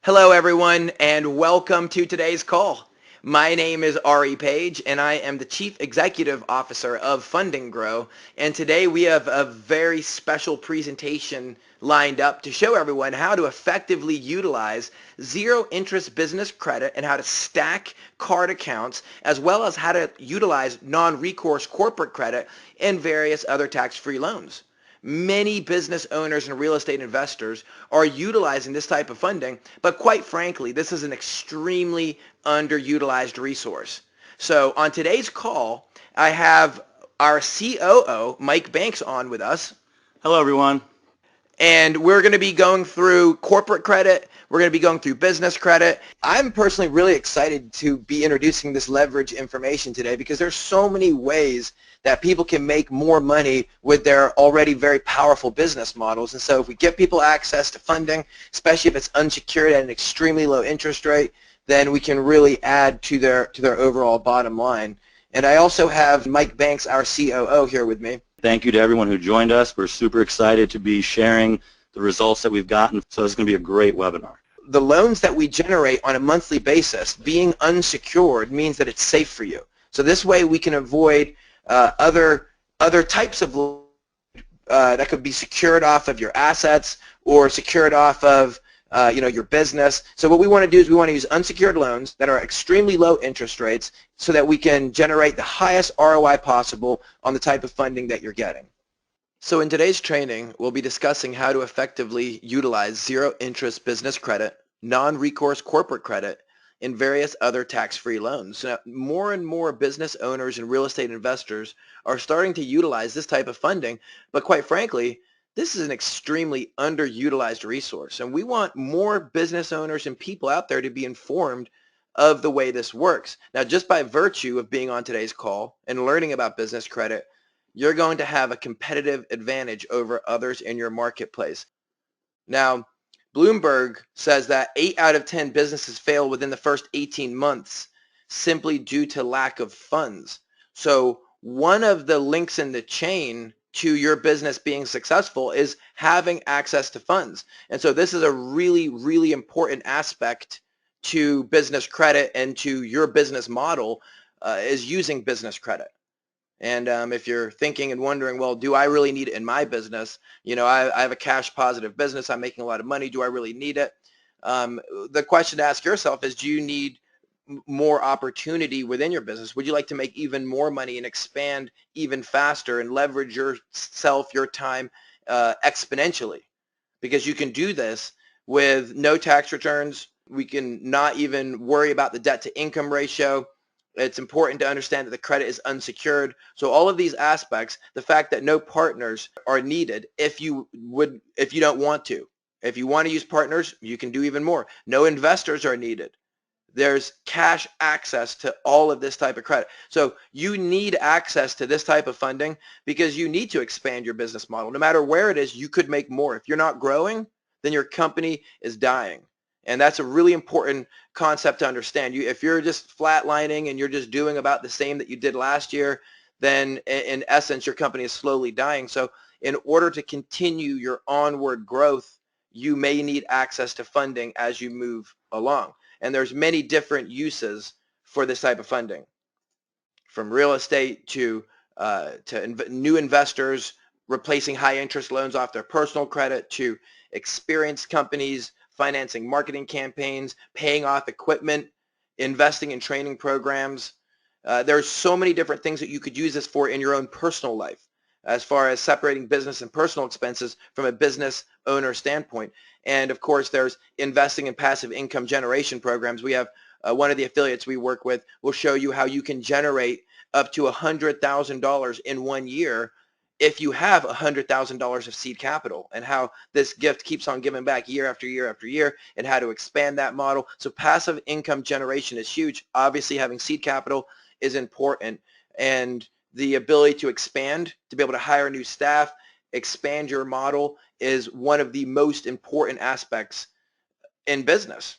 Hello, everyone, and welcome to today's call. My name is Ari Page, and I am the Chief Executive Officer of Fund&Grow. And today we have a very special presentation lined up to show everyone how to effectively utilize zero-interest business credit and how to stack card accounts, as well as how to utilize non-recourse corporate credit and various other tax-free loans. Many business owners and real estate investors are utilizing this type of funding, but quite frankly, this is an extremely underutilized resource. So on today's call, I have our COO, Mike Banks, on with us. Hello, everyone. And we're going to be going through corporate credit. We're going to be going through business credit. I'm personally really excited to be introducing this leverage information today because there's so many ways that people can make more money with their already very powerful business models. And so if we give people access to funding, especially if it's unsecured at an extremely low interest rate, then we can really add to their overall bottom line. And I also have Mike Banks, our COO, here with me. Thank you to everyone who joined us. We're super excited to be sharing the results that we've gotten, so it's going to be a great webinar. The loans that we generate on a monthly basis, being unsecured, means that it's safe for you. So this way we can avoid other types of loans that could be secured off of your assets or secured off of your business. So what we want to do is we want to use unsecured loans that are extremely low interest rates so that we can generate the highest ROI possible on the type of funding that you're getting. So in today's training, we'll be discussing how to effectively utilize zero-interest business credit, non-recourse corporate credit, and various other tax-free loans. Now, more and more business owners and real estate investors are starting to utilize this type of funding, but quite frankly, this is an extremely underutilized resource, and we want more business owners and people out there to be informed of the way this works. Now, just by virtue of being on today's call and learning about business credit, you're going to have a competitive advantage over others in your marketplace. Now, Bloomberg says that 8 out of 10 businesses fail within the first 18 months simply due to lack of funds. So one of the links in the chain to your business being successful is having access to funds. And so this is a really, really important aspect to business credit and to your business model is using business credit. And if you're thinking and wondering, well, do I really need it in my business? I have a cash positive business. I'm making a lot of money. Do I really need it? The question to ask yourself is, do you need more opportunity within your business? Would you like to make even more money and expand even faster and leverage yourself, your time exponentially? Because you can do this with no tax returns. We can not even worry about the debt to income ratio. It's important to understand that the credit is unsecured. So all of these aspects, the fact that no partners are needed if you don't want to. If you want to use partners, you can do even more. No investors are needed. There's cash access to all of this type of credit. So you need access to this type of funding because you need to expand your business model. No matter where it is, you could make more. If you're not growing, then your company is dying. And that's a really important concept to understand. If you're just flatlining and you're just doing about the same that you did last year, then in essence, your company is slowly dying. So in order to continue your onward growth, you may need access to funding as you move along. And there's many different uses for this type of funding, from real estate to new investors replacing high interest loans off their personal credit, to experienced companies financing marketing campaigns, paying off equipment, investing in training programs. There's so many different things that you could use this for in your own personal life, as far as separating business and personal expenses from a business owner standpoint. And of course, there's investing in passive income generation programs. We have one of the affiliates we work with will show you how you can generate up to $100,000 in 1 year if you have $100,000 of seed capital, and how this gift keeps on giving back year after year after year, and how to expand that model. So passive income generation is huge. Obviously, having seed capital is important, and the ability to expand, to be able to hire new staff, expand your model is one of the most important aspects in business.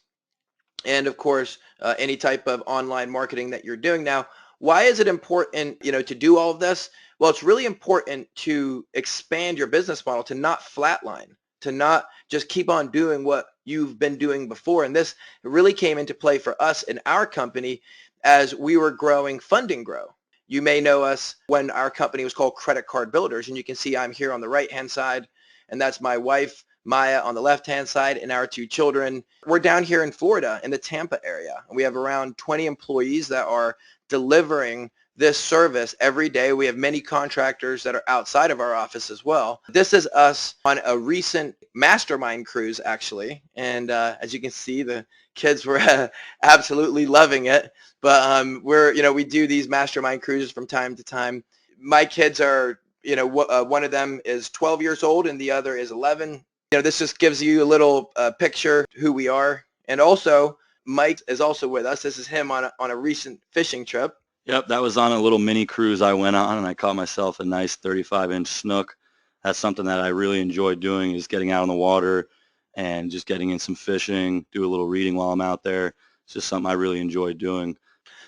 And of course, any type of online marketing that you're doing now. Why is it important, to do all of this? Well, it's really important to expand your business model, to not flatline, to not just keep on doing what you've been doing before. And this really came into play for us in our company as we were growing Fund&Grow. You may know us when our company was called Credit Card Builders, and you can see I'm here on the right-hand side, and that's my wife, Maya, on the left-hand side, and our two children. We're down here in Florida in the Tampa area, and we have around 20 employees that are delivering this service every day. We have many contractors that are outside of our office as well. This is us on a recent mastermind cruise, actually, and as you can see, the kids were absolutely loving it. But we do these mastermind cruises from time to time. My kids are, one of them is 12 years old and the other is 11. This just gives you a little picture who we are. And also, Mike is also with us. This is him on a recent fishing trip. Yep, that was on a little mini cruise I went on, and I caught myself a nice 35-inch snook. That's something that I really enjoy doing, is getting out on the water and just getting in some fishing, do a little reading while I'm out there. It's just something I really enjoy doing.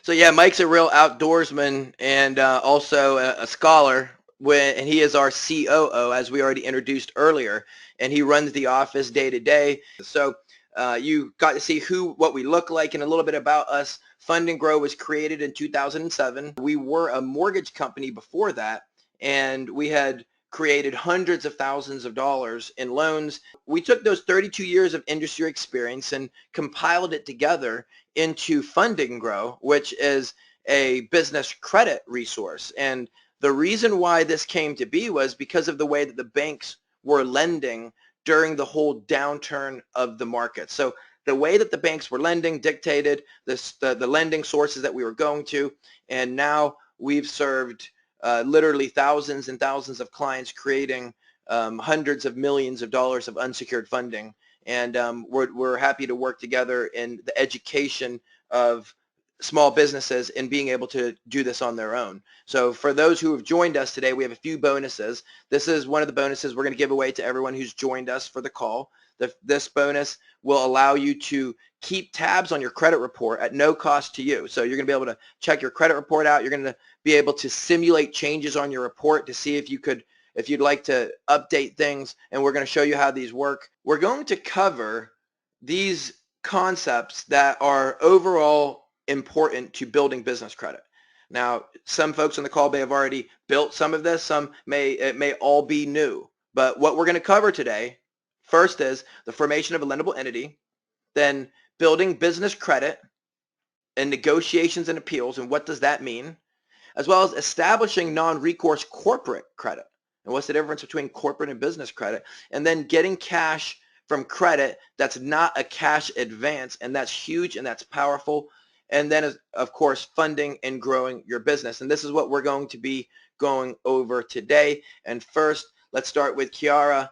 So yeah, Mike's a real outdoorsman and also a scholar, and he is our COO, as we already introduced earlier, and he runs the office day to day. So you got to see what we look like and a little bit about us. Fund&Grow was created in 2007. We were a mortgage company before that, and we had created hundreds of thousands of dollars in loans. We took those 32 years of industry experience and compiled it together into Fund&Grow, which is a business credit resource. And the reason why this came to be was because of the way that the banks were lending during the whole downturn of the market. So the way that the banks were lending dictated the lending sources that we were going to, and now we've served literally thousands and thousands of clients, creating hundreds of millions of dollars of unsecured funding. And we're happy to work together in the education of small businesses and being able to do this on their own. So for those who have joined us today, we have a few bonuses. This is one of the bonuses we're going to give away to everyone who's joined us for the call. This bonus will allow you to keep tabs on your credit report at no cost to you. So you're going to be able to check your credit report out. You're going to be able to simulate changes on your report to see if you'd like to update things, and we're going to show you how these work. We're going to cover these concepts that are overall important to building business credit. Now, some folks on the call may have already built some of this. It may all be new. But what we're going to cover today, first is the formation of a lendable entity, then building business credit and negotiations and appeals, and what does that mean, as well as establishing non-recourse corporate credit. And what's the difference between corporate and business credit? And then getting cash from credit that's not a cash advance, and that's huge and that's powerful. And then, of course, funding and growing your business. And this is what we're going to be going over today. And first, let's start with Kiara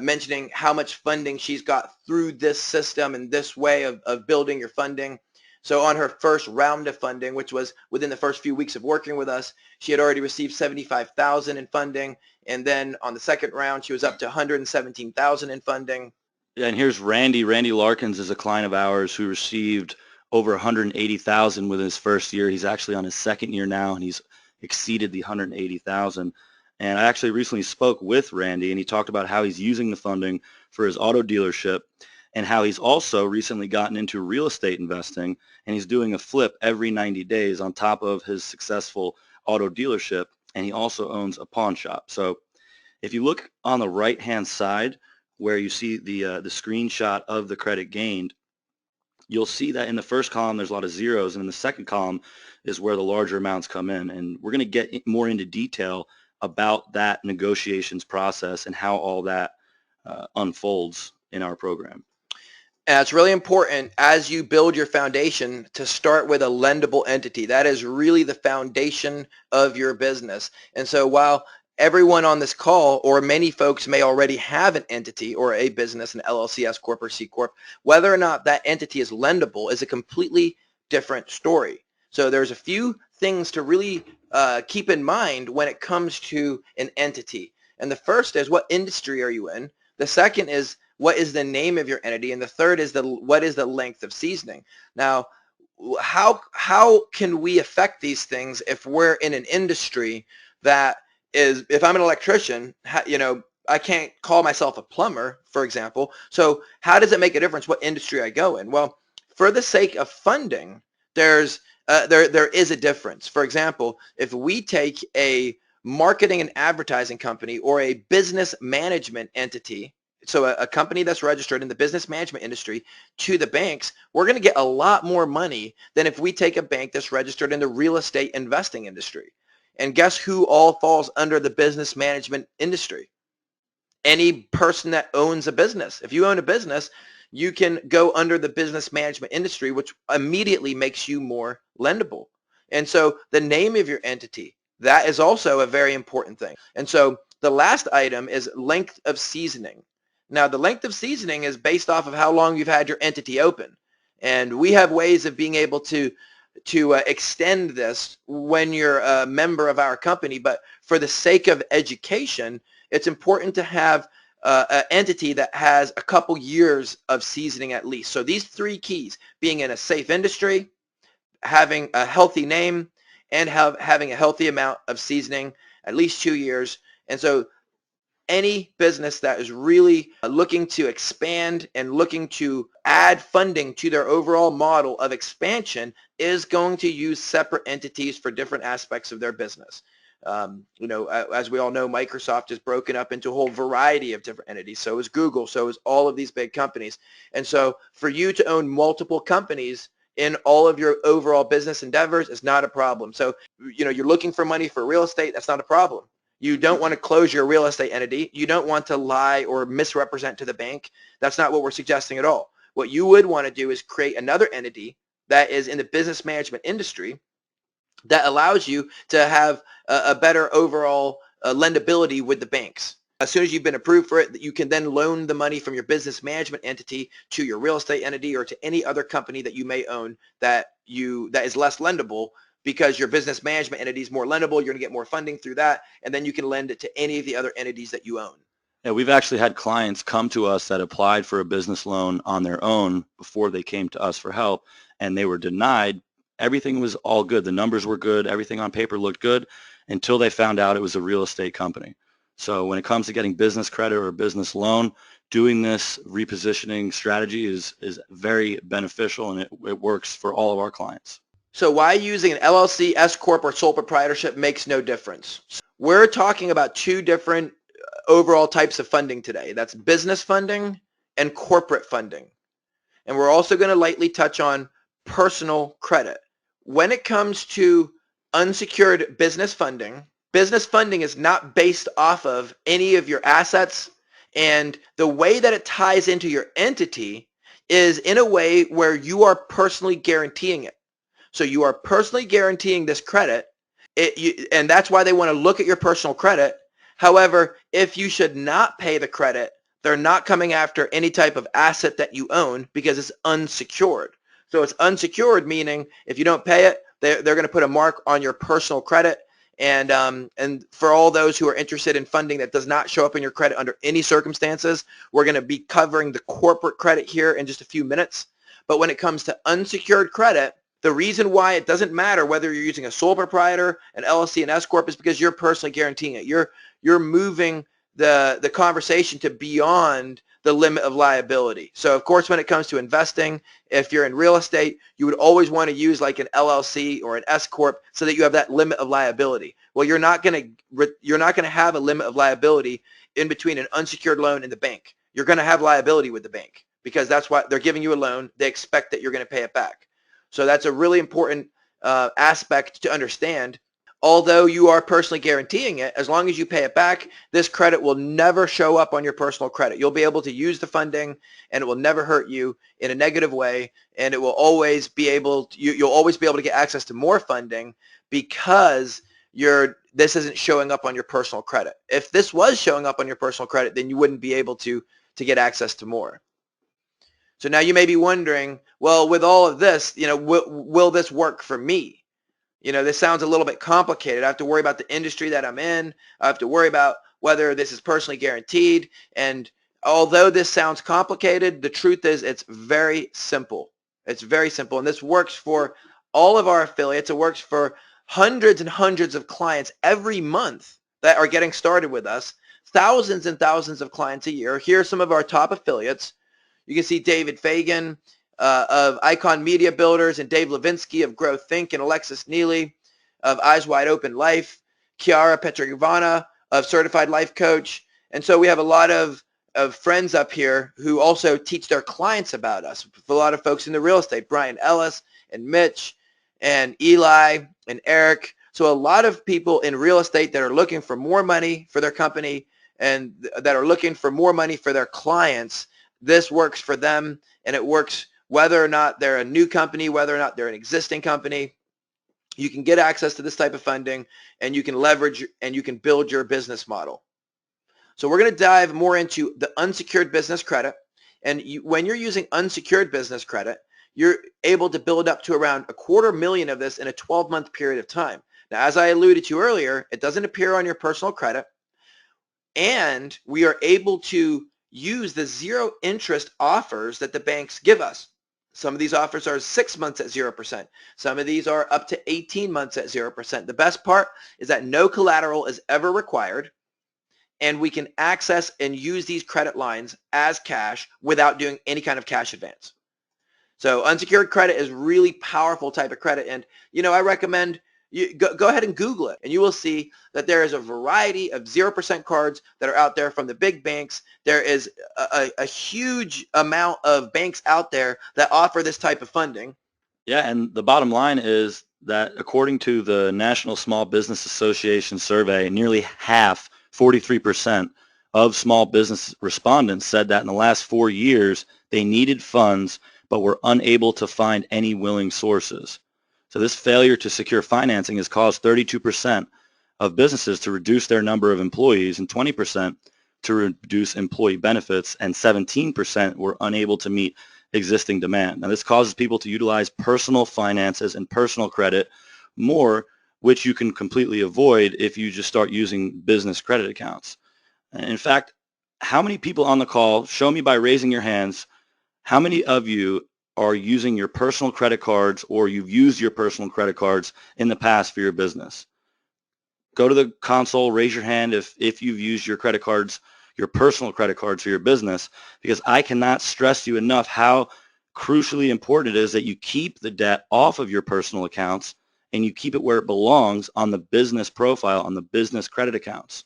mentioning how much funding she's got through this system and this way of building your funding. So on her first round of funding, which was within the first few weeks of working with us, she had already received $75,000 in funding. And then on the second round, she was up to $117,000 in funding. Yeah, and here's Randy. Randy Larkins is a client of ours who received over $180,000 within his first year. He's actually on his second year now, and he's exceeded the $180,000. And I actually recently spoke with Randy, and he talked about how he's using the funding for his auto dealership, and how he's also recently gotten into real estate investing, and he's doing a flip every 90 days on top of his successful auto dealership, and he also owns a pawn shop. So if you look on the right-hand side where you see the screenshot of the credit gained, you'll see that in the first column there's a lot of zeros, and in the second column is where the larger amounts come in. And we're going to get more into detail about that negotiations process and how all that unfolds in our program. And it's really important as you build your foundation to start with a lendable entity. That is really the foundation of your business. And so while everyone on this call, or many folks, may already have an entity or a business, an LLC, S Corp, or C Corp, whether or not that entity is lendable is a completely different story. So there's a few things to really keep in mind when it comes to an entity. And the first is, what industry are you in? The second is, what is the name of your entity? And the third is what is the length of seasoning? Now, how can we affect these things if we're in an industry that is, if I'm an electrician, I can't call myself a plumber, for example. So how does it make a difference what industry I go in? Well, for the sake of funding, there is a difference. For example, if we take a marketing and advertising company or a business management entity, so a company that's registered in the business management industry to the banks, we're going to get a lot more money than if we take a bank that's registered in the real estate investing industry. And guess who all falls under the business management industry? Any person that owns a business. If you own a business, you can go under the business management industry, which immediately makes you more lendable. And so the name of your entity, that is also a very important thing. And so the last item is length of seasoning. Now, the length of seasoning is based off of how long you've had your entity open. And we have ways of being able to extend this when you're a member of our company. But for the sake of education, it's important to have an entity that has a couple years of seasoning at least. So these three keys: being in a safe industry, having a healthy name, and having a healthy amount of seasoning, at least 2 years. And so any business that is really looking to expand and looking to add funding to their overall model of expansion is going to use separate entities for different aspects of their business. As we all know, Microsoft is broken up into a whole variety of different entities. So is Google. So is all of these big companies. And so for you to own multiple companies in all of your overall business endeavors is not a problem. So, you're looking for money for real estate. That's not a problem. You don't want to close your real estate entity. You don't want to lie or misrepresent to the bank. That's not what we're suggesting at all. What you would want to do is create another entity that is in the business management industry that allows you to have a better overall lendability with the banks. As soon as you've been approved for it, you can then loan the money from your business management entity to your real estate entity or to any other company that you may own that is less lendable, because your business management entity is more lendable. You're going to get more funding through that, and then you can lend it to any of the other entities that you own. Yeah, we've actually had clients come to us that applied for a business loan on their own before they came to us for help, and they were denied. Everything was all good. The numbers were good. Everything on paper looked good until they found out it was a real estate company. So when it comes to getting business credit or a business loan, doing this repositioning strategy is very beneficial, and it works for all of our clients. So why using an LLC, S Corp, or sole proprietorship makes no difference. We're talking about two different overall types of funding today. That's business funding and corporate funding. And we're also going to lightly touch on personal credit. When it comes to unsecured business funding is not based off of any of your assets, and the way that it ties into your entity is in a way where you are personally guaranteeing it. So you are personally guaranteeing this credit, and that's why they want to look at your personal credit. However, if you should not pay the credit, they're not coming after any type of asset that you own because it's unsecured. So it's unsecured, meaning if you don't pay it, they're going to put a mark on your personal credit. And for all those who are interested in funding that does not show up in your credit under any circumstances, we're going to be covering the corporate credit here in just a few minutes. But when it comes to unsecured credit, the reason why it doesn't matter whether you're using a sole proprietor, an LLC, an S Corp is because you're personally guaranteeing it. You're moving the conversation to beyond the limit of liability. So of course, when it comes to investing, if you're in real estate, you would always want to use like an LLC or an S Corp so that you have that limit of liability. Well, you're not going to have a limit of liability in between an unsecured loan and the bank. You're going to have liability with the bank because that's why they're giving you a loan. They expect that you're going to pay it back. So that's a really important aspect to understand. Although you are personally guaranteeing it, as long as you pay it back, this credit will never show up on your personal credit. You'll be able to use the funding, and it will never hurt you in a negative way, and it will always be able to, you'll always be able to get access to more funding because this isn't showing up on your personal credit. If this was showing up on your personal credit, then you wouldn't be able to get access to more. So now you may be wondering, well, with all of this, will this work for me? This sounds a little bit complicated. I have to worry about the industry that I'm in. I have to worry about whether this is personally guaranteed. And although this sounds complicated, the truth is it's very simple. It's very simple. And this works for all of our affiliates. It works for hundreds and hundreds of clients every month that are getting started with us thousands and thousands of clients a year. Here are some of our top affiliates. You can see David Fagan of Icon Media Builders, and Dave Levinsky of Grow Think, and Alexis Neely of Eyes Wide Open Life, Chiara Petrogivana of Certified Life Coach. And so we have a lot of friends up here who also teach their clients about us. A lot of folks in the real estate, Brian Ellis and Mitch and Eli and Eric. So a lot of people in real estate that are looking for more money for their company and that are looking for more money for their clients. This works for them, and it works whether or not they're a new company, whether or not they're an existing company. You can get access to this type of funding, and you can leverage and you can build your business model. So we're going to dive more into the unsecured business credit. And when you're using unsecured business credit, you're able to build up to around $250,000 of this in a 12-month period of time. Now, as I alluded to earlier, it doesn't appear on your personal credit, and we are able to use the zero interest offers that the banks give us. Some of these offers are 6 months at 0%. Some of these are up to 18 months at 0%. The best part is that no collateral is ever required, and we can access and use these credit lines as cash without doing any kind of cash advance. So unsecured credit is really powerful type of credit. And, I recommend you go ahead and Google it, and you will see that there is a variety of 0% cards that are out there from the big banks. There is a huge amount of banks out there that offer this type of funding. Yeah, and the bottom line is that according to the National Small Business Association survey, nearly half, 43% of small business respondents said that in the last 4 years they needed funds but were unable to find any willing sources. So this failure to secure financing has caused 32% of businesses to reduce their number of employees and 20% to reduce employee benefits, and 17% were unable to meet existing demand. Now this causes people to utilize personal finances and personal credit more, which you can completely avoid if you just start using business credit accounts. In fact, how many people on the call, show me by raising your hands, how many of you are using your personal credit cards or you've used your personal credit cards in the past for your business? Go to the console, raise your hand if you've used your credit cards, your personal credit cards for your business, because I cannot stress to you enough how crucially important it is that you keep the debt off of your personal accounts and you keep it where it belongs on the business profile, on the business credit accounts.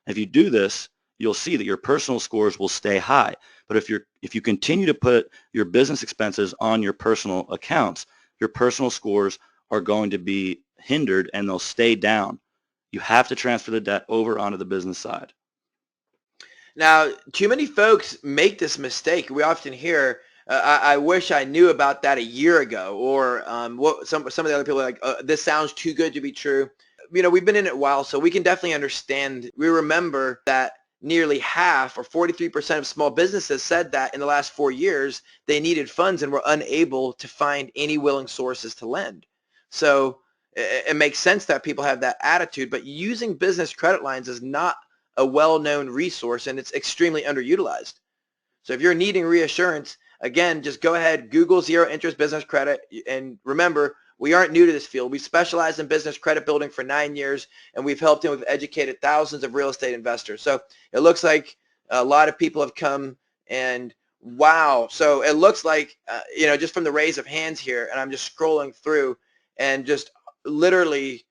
If you do this, you'll see that your personal scores will stay high. But if you continue to put your business expenses on your personal accounts, your personal scores are going to be hindered and they'll stay down. You have to transfer the debt over onto the business side. Now, too many folks make this mistake. We often hear, I wish I knew about that a year ago, or what some of the other people are like, this sounds too good to be true. We've been in it a while, so we can definitely understand. We remember that nearly half, or 43% of small businesses said that in the last 4 years they needed funds and were unable to find any willing sources to lend. So it makes sense that people have that attitude, but using business credit lines is not a well-known resource, and it's extremely underutilized. So if you're needing reassurance, again, just go ahead, Google zero interest business credit, and remember, we aren't new to this field. We've specialized in business credit building for 9 years, and we've helped and we've educated thousands of real estate investors. So it looks like a lot of people have come, and wow. So it looks like, just from the raise of hands here, and I'm just scrolling through, and just literally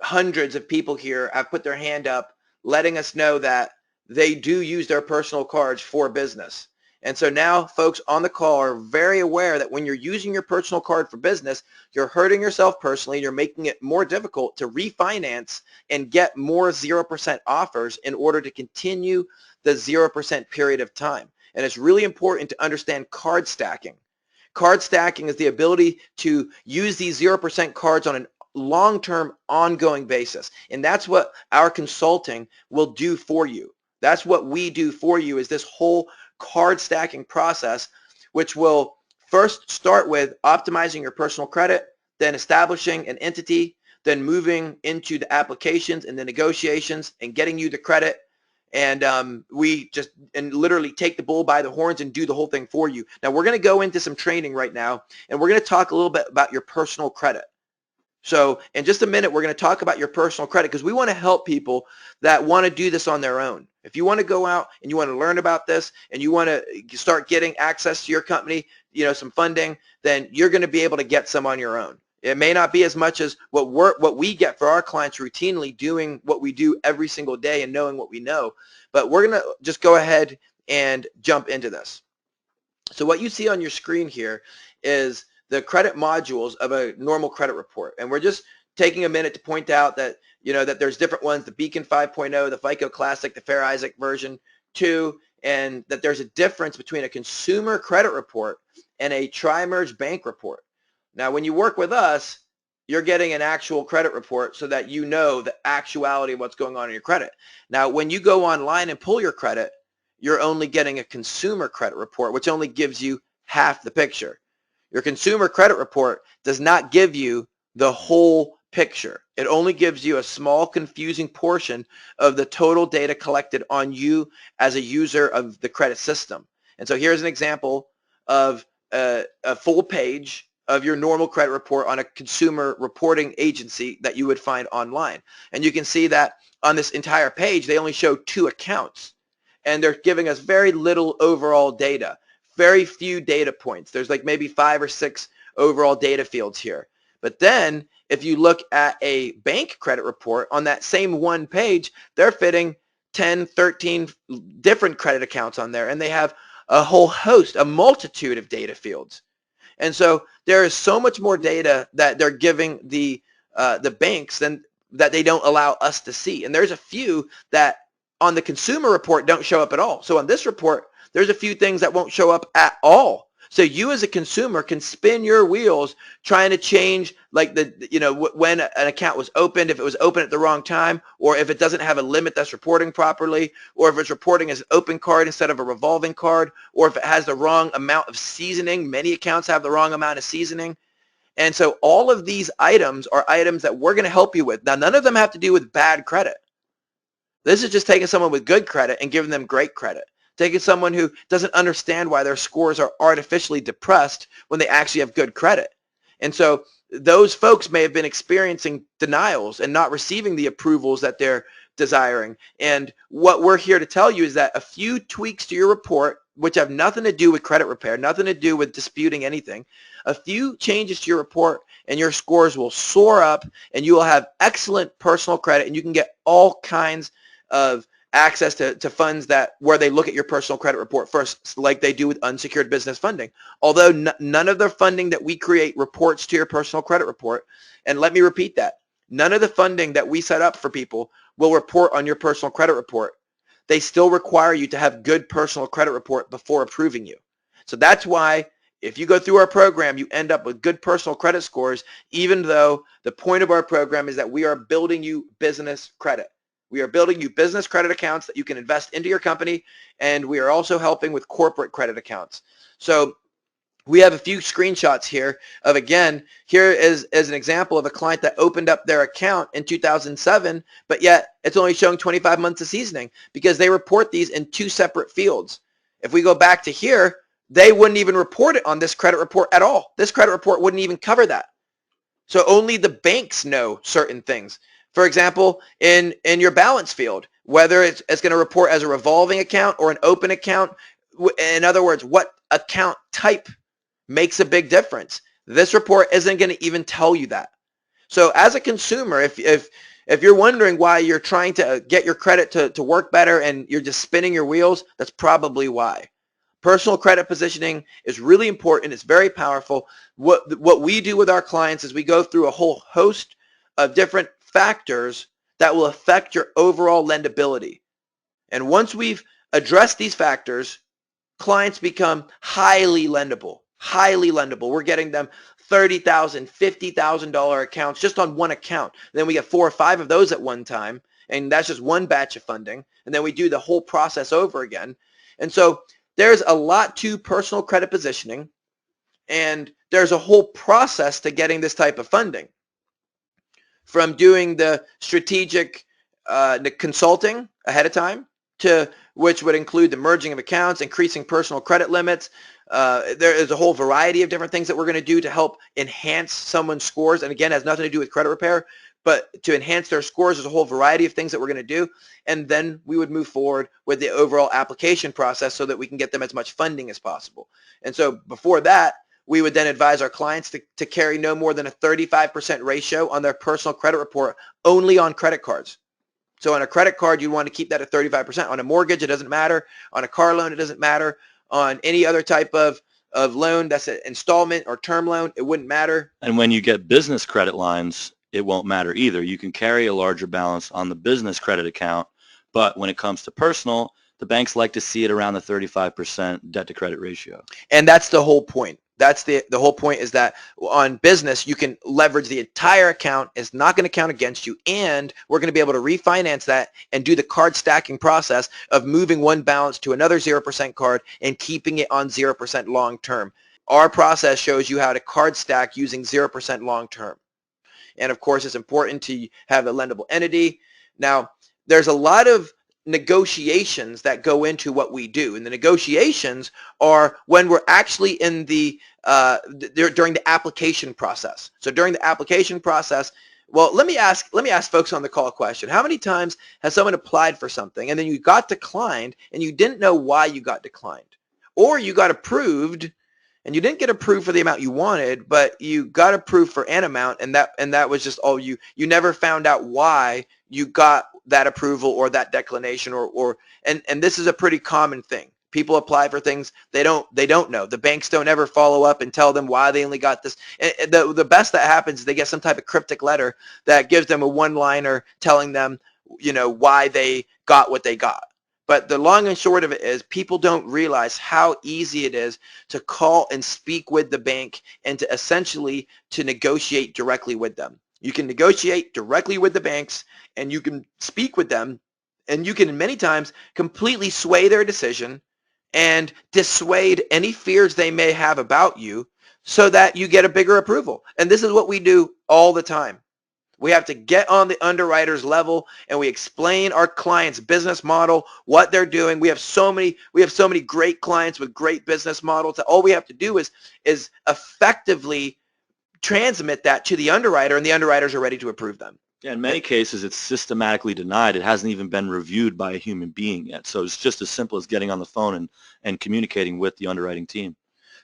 hundreds of people here have put their hand up, letting us know that they do use their personal cards for business. And so now folks on the call are very aware that when you're using your personal card for business, you're hurting yourself personally. You're making it more difficult to refinance and get more 0% offers in order to continue the 0% period of time. And it's really important to understand card stacking. Card stacking is the ability to use these 0% cards on an long-term ongoing basis. And that's what our consulting will do for you. That's what we do for you, is this whole card stacking process, which will first start with optimizing your personal credit, then establishing an entity, then moving into the applications and the negotiations and getting you the credit. And we just literally take the bull by the horns and do the whole thing for you. Now we're going to go into some training right now, and we're going to talk a little bit about your personal credit. So in just a minute, we're going to talk about your personal credit, because we want to help people that want to do this on their own. If you want to go out and you want to learn about this and you want to start getting access to your company, some funding, then you're going to be able to get some on your own. It may not be as much as what we get for our clients routinely doing what we do every single day and knowing what we know, but we're going to just go ahead and jump into this. So what you see on your screen here is the credit modules of a normal credit report, and we're just taking a minute to point out that that there's different ones: the Beacon 5.0, the FICO Classic, the Fair Isaac version 2, and that there's a difference between a consumer credit report and a tri-merge bank report. Now, when you work with us, you're getting an actual credit report so that you know the actuality of what's going on in your credit. Now, when you go online and pull your credit, you're only getting a consumer credit report, which only gives you half the picture. Your consumer credit report does not give you the whole picture. It only gives you a small, confusing portion of the total data collected on you as a user of the credit system. And so here's an example of a full page of your normal credit report on a consumer reporting agency that you would find online. And you can see that on this entire page, they only show 2 accounts. And they're giving us very little overall data, very few data points. There's like maybe 5 or 6 overall data fields here. But then if you look at a bank credit report on that same one page, they're fitting 10, 13 different credit accounts on there, and they have a whole host, a multitude of data fields. And so there is so much more data that they're giving the banks than that they don't allow us to see. And there's a few that on the consumer report don't show up at all. So on this report, there's a few things that won't show up at all. So you as a consumer can spin your wheels trying to change like when an account was opened, if it was open at the wrong time, or if it doesn't have a limit that's reporting properly, or if it's reporting as an open card instead of a revolving card, or if it has the wrong amount of seasoning. Many accounts have the wrong amount of seasoning. And so all of these items are items that we're going to help you with. Now, none of them have to do with bad credit. This is just taking someone with good credit and giving them great credit. Taking someone who doesn't understand why their scores are artificially depressed when they actually have good credit. And so those folks may have been experiencing denials and not receiving the approvals that they're desiring. And what we're here to tell you is that a few tweaks to your report, which have nothing to do with credit repair, nothing to do with disputing anything, a few changes to your report and your scores will soar up, and you will have excellent personal credit, and you can get all kinds of access to funds where they look at your personal credit report first, like they do with unsecured business funding. Although none of the funding that we create reports to your personal credit report. And let me repeat that. None of the funding that we set up for people will report on your personal credit report. They still require you to have good personal credit report before approving you. So that's why if you go through our program, you end up with good personal credit scores, even though the point of our program is that we are building you business credit. We are building you business credit accounts that you can invest into your company, and we are also helping with corporate credit accounts. So we have a few screenshots here of, again, here is an example of a client that opened up their account in 2007, but yet it's only showing 25 months of seasoning because they report these in 2 separate fields. If we go back to here, they wouldn't even report it on this credit report at all. This credit report wouldn't even cover that. So only the banks know certain things. For example, in your balance field, whether it's going to report as a revolving account or an open account. In other words, what account type makes a big difference. This report isn't going to even tell you that. So as a consumer, if you're wondering why you're trying to get your credit to work better and you're just spinning your wheels, that's probably why. Personal credit positioning is really important. It's very powerful. What we do with our clients is we go through a whole host of different factors that will affect your overall lendability. And once we've addressed these factors, clients become highly lendable. Highly lendable. We're getting them $30,000, $50,000 accounts just on one account. Then we get 4 or 5 of those at one time, and that's just one batch of funding. And then we do the whole process over again. And so there's a lot to personal credit positioning, and there's a whole process to getting this type of funding. From doing the strategic the consulting ahead of time, to which would include the merging of accounts, increasing personal credit limits. There is a whole variety of different things that we're going to do to help enhance someone's scores. And again, it has nothing to do with credit repair. But to enhance their scores, there's a whole variety of things that we're going to do. And then we would move forward with the overall application process so that we can get them as much funding as possible. And so before that, we would then advise our clients to carry no more than a 35% ratio on their personal credit report only on credit cards. So on a credit card, you want to keep that at 35%. On a mortgage, it doesn't matter. On a car loan, it doesn't matter. On any other type of loan that's an installment or term loan, it wouldn't matter. And when you get business credit lines, it won't matter either. You can carry a larger balance on the business credit account, but when it comes to personal, the banks like to see it around the 35% debt to credit ratio. And that's the whole point. That's the whole point, is that on business, you can leverage the entire account. It's not going to count against you. And we're going to be able to refinance that and do the card stacking process of moving one balance to another 0% card and keeping it on 0% long term. Our process shows you how to card stack using 0% long term. And of course, it's important to have a lendable entity. Now, there's a lot of negotiations that go into what we do, and the negotiations are when we're actually in the during the application process. So during the application process, well, let me ask folks on the call a question. How many times has someone applied for something and then you got declined and you didn't know why you got declined, or you got approved and you didn't get approved for the amount you wanted, but you got approved for an amount, and that was just all you never found out why you got that approval or that declination, and this is a pretty common thing. People apply for things they don't know. The banks don't ever follow up and tell them why they only got this. And the best that happens is they get some type of cryptic letter that gives them a one-liner telling them, why they got what they got. But the long and short of it is, people don't realize how easy it is to call and speak with the bank and to essentially to negotiate directly with them. You can negotiate directly with the banks, and you can speak with them, and you can many times completely sway their decision and dissuade any fears they may have about you so that you get a bigger approval. And this is what we do all the time. We have to get on the underwriter's level, and we explain our client's business model, what they're doing. We have so many great clients with great business models that all we have to do is effectively transmit that to the underwriter, and the underwriters are ready to approve them. Yeah, in many cases, it's systematically denied. It hasn't even been reviewed by a human being yet. So it's just as simple as getting on the phone and communicating with the underwriting team.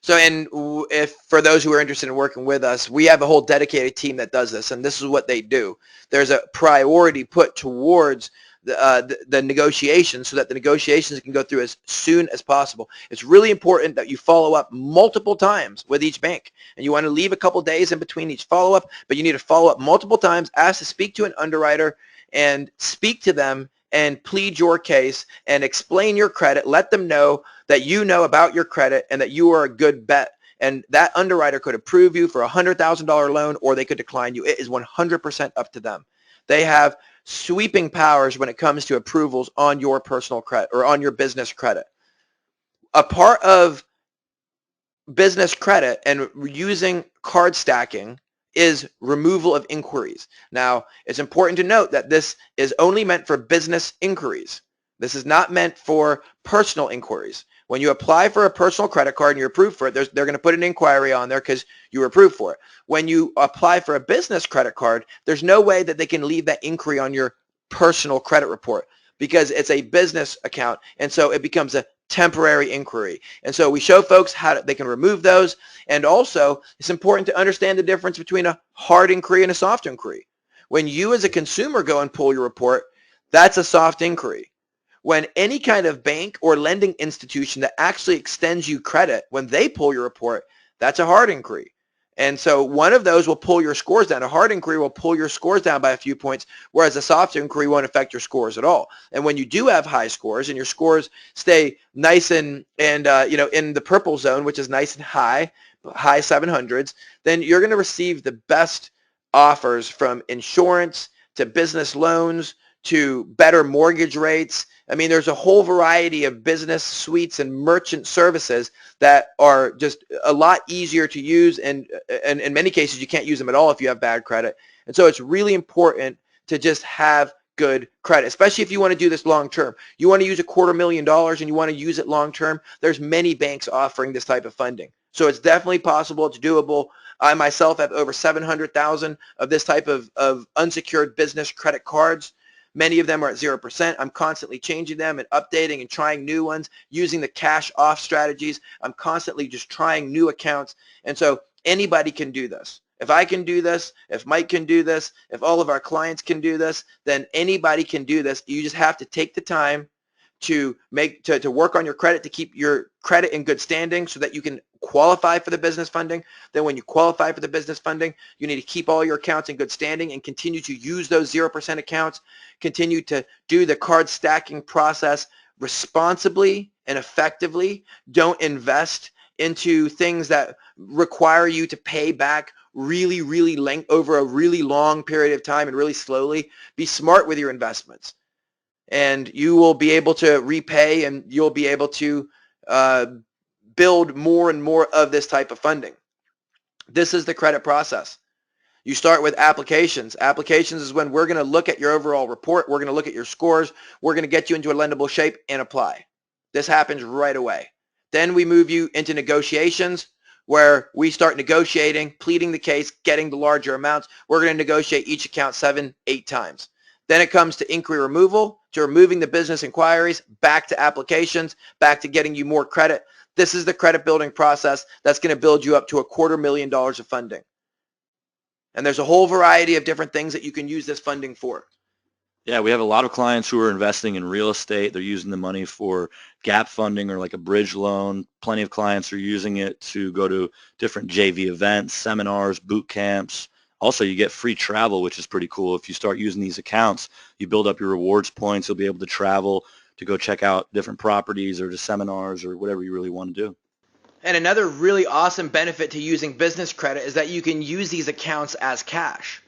So, and if for those who are interested in working with us, we have a whole dedicated team that does this, and this is what they do. There's a priority put towards the negotiations so that the negotiations can go through as soon as possible. It's really important that you follow up multiple times with each bank, and you want to leave a couple days in between each follow-up, but you need to follow up multiple times, ask to speak to an underwriter and speak to them and plead your case and explain your credit. Let them know that you know about your credit and that you are a good bet. And that underwriter could approve you for a $100,000 loan, or they could decline you. It is 100% up to them. They have sweeping powers when it comes to approvals on your personal credit or on your business credit. A part of business credit and using card stacking is removal of inquiries. Now, it's important to note that this is only meant for business inquiries. This is not meant for personal inquiries. When you apply for a personal credit card and you're approved for it, they're going to put an inquiry on there because you were approved for it. When you apply for a business credit card, there's no way that they can leave that inquiry on your personal credit report because it's a business account, and so it becomes a temporary inquiry. And so we show folks how they can remove those, and also it's important to understand the difference between a hard inquiry and a soft inquiry. When you as a consumer go and pull your report, that's a soft inquiry. When any kind of bank or lending institution that actually extends you credit, when they pull your report, that's a hard inquiry. And so one of those will pull your scores down. A hard inquiry will pull your scores down by a few points, whereas a soft inquiry won't affect your scores at all. And when you do have high scores and your scores stay nice and in the purple zone, which is nice and high 700s, then you're going to receive the best offers, from insurance to business loans to better mortgage rates. I mean, there's a whole variety of business suites and merchant services that are just a lot easier to use, and in many cases you can't use them at all if you have bad credit. And so it's really important to just have good credit, especially if you want to do this long term. You want to use $250,000 and you want to use it long term. There's many banks offering this type of funding. So it's definitely possible. It's doable. I myself have over 700,000 of this type of unsecured business credit cards. Many of them are at 0%. I'm constantly changing them and updating and trying new ones, using the cash off strategies. I'm constantly just trying new accounts. And so anybody can do this. If I can do this, if Mike can do this, if all of our clients can do this, then anybody can do this. You just have to take the time to work on your credit, to keep your credit in good standing so that you can qualify for the business funding. Then when you qualify for the business funding, you need to keep all your accounts in good standing and continue to use those 0% accounts, continue to do the card stacking process responsibly and effectively. Don't invest into things that require you to pay back really, over a really long period of time and really slowly. Be smart with your investments, and you will be able to repay, and you'll be able to build more and more of this type of funding. This is the credit process. You start with applications. Applications is when we're going to look at your overall report. We're going to look at your scores. We're going to get you into a lendable shape and apply. This happens right away. Then we move you into negotiations, where we start negotiating, pleading the case, getting the larger amounts. We're going to negotiate each account 7, 8 times. Then it comes to inquiry removal, to removing the business inquiries, back to applications, back to getting you more credit. This is the credit building process that's going to build you up to $250,000 of funding. And there's a whole variety of different things that you can use this funding for. Yeah, we have a lot of clients who are investing in real estate. They're using the money for gap funding or like a bridge loan. Plenty of clients are using it to go to different JV events, seminars, boot camps. Also, you get free travel, which is pretty cool. If you start using these accounts, you build up your rewards points. You'll be able to travel to go check out different properties or to seminars or whatever you really want to do. And another really awesome benefit to using business credit is that you can use these accounts as cash,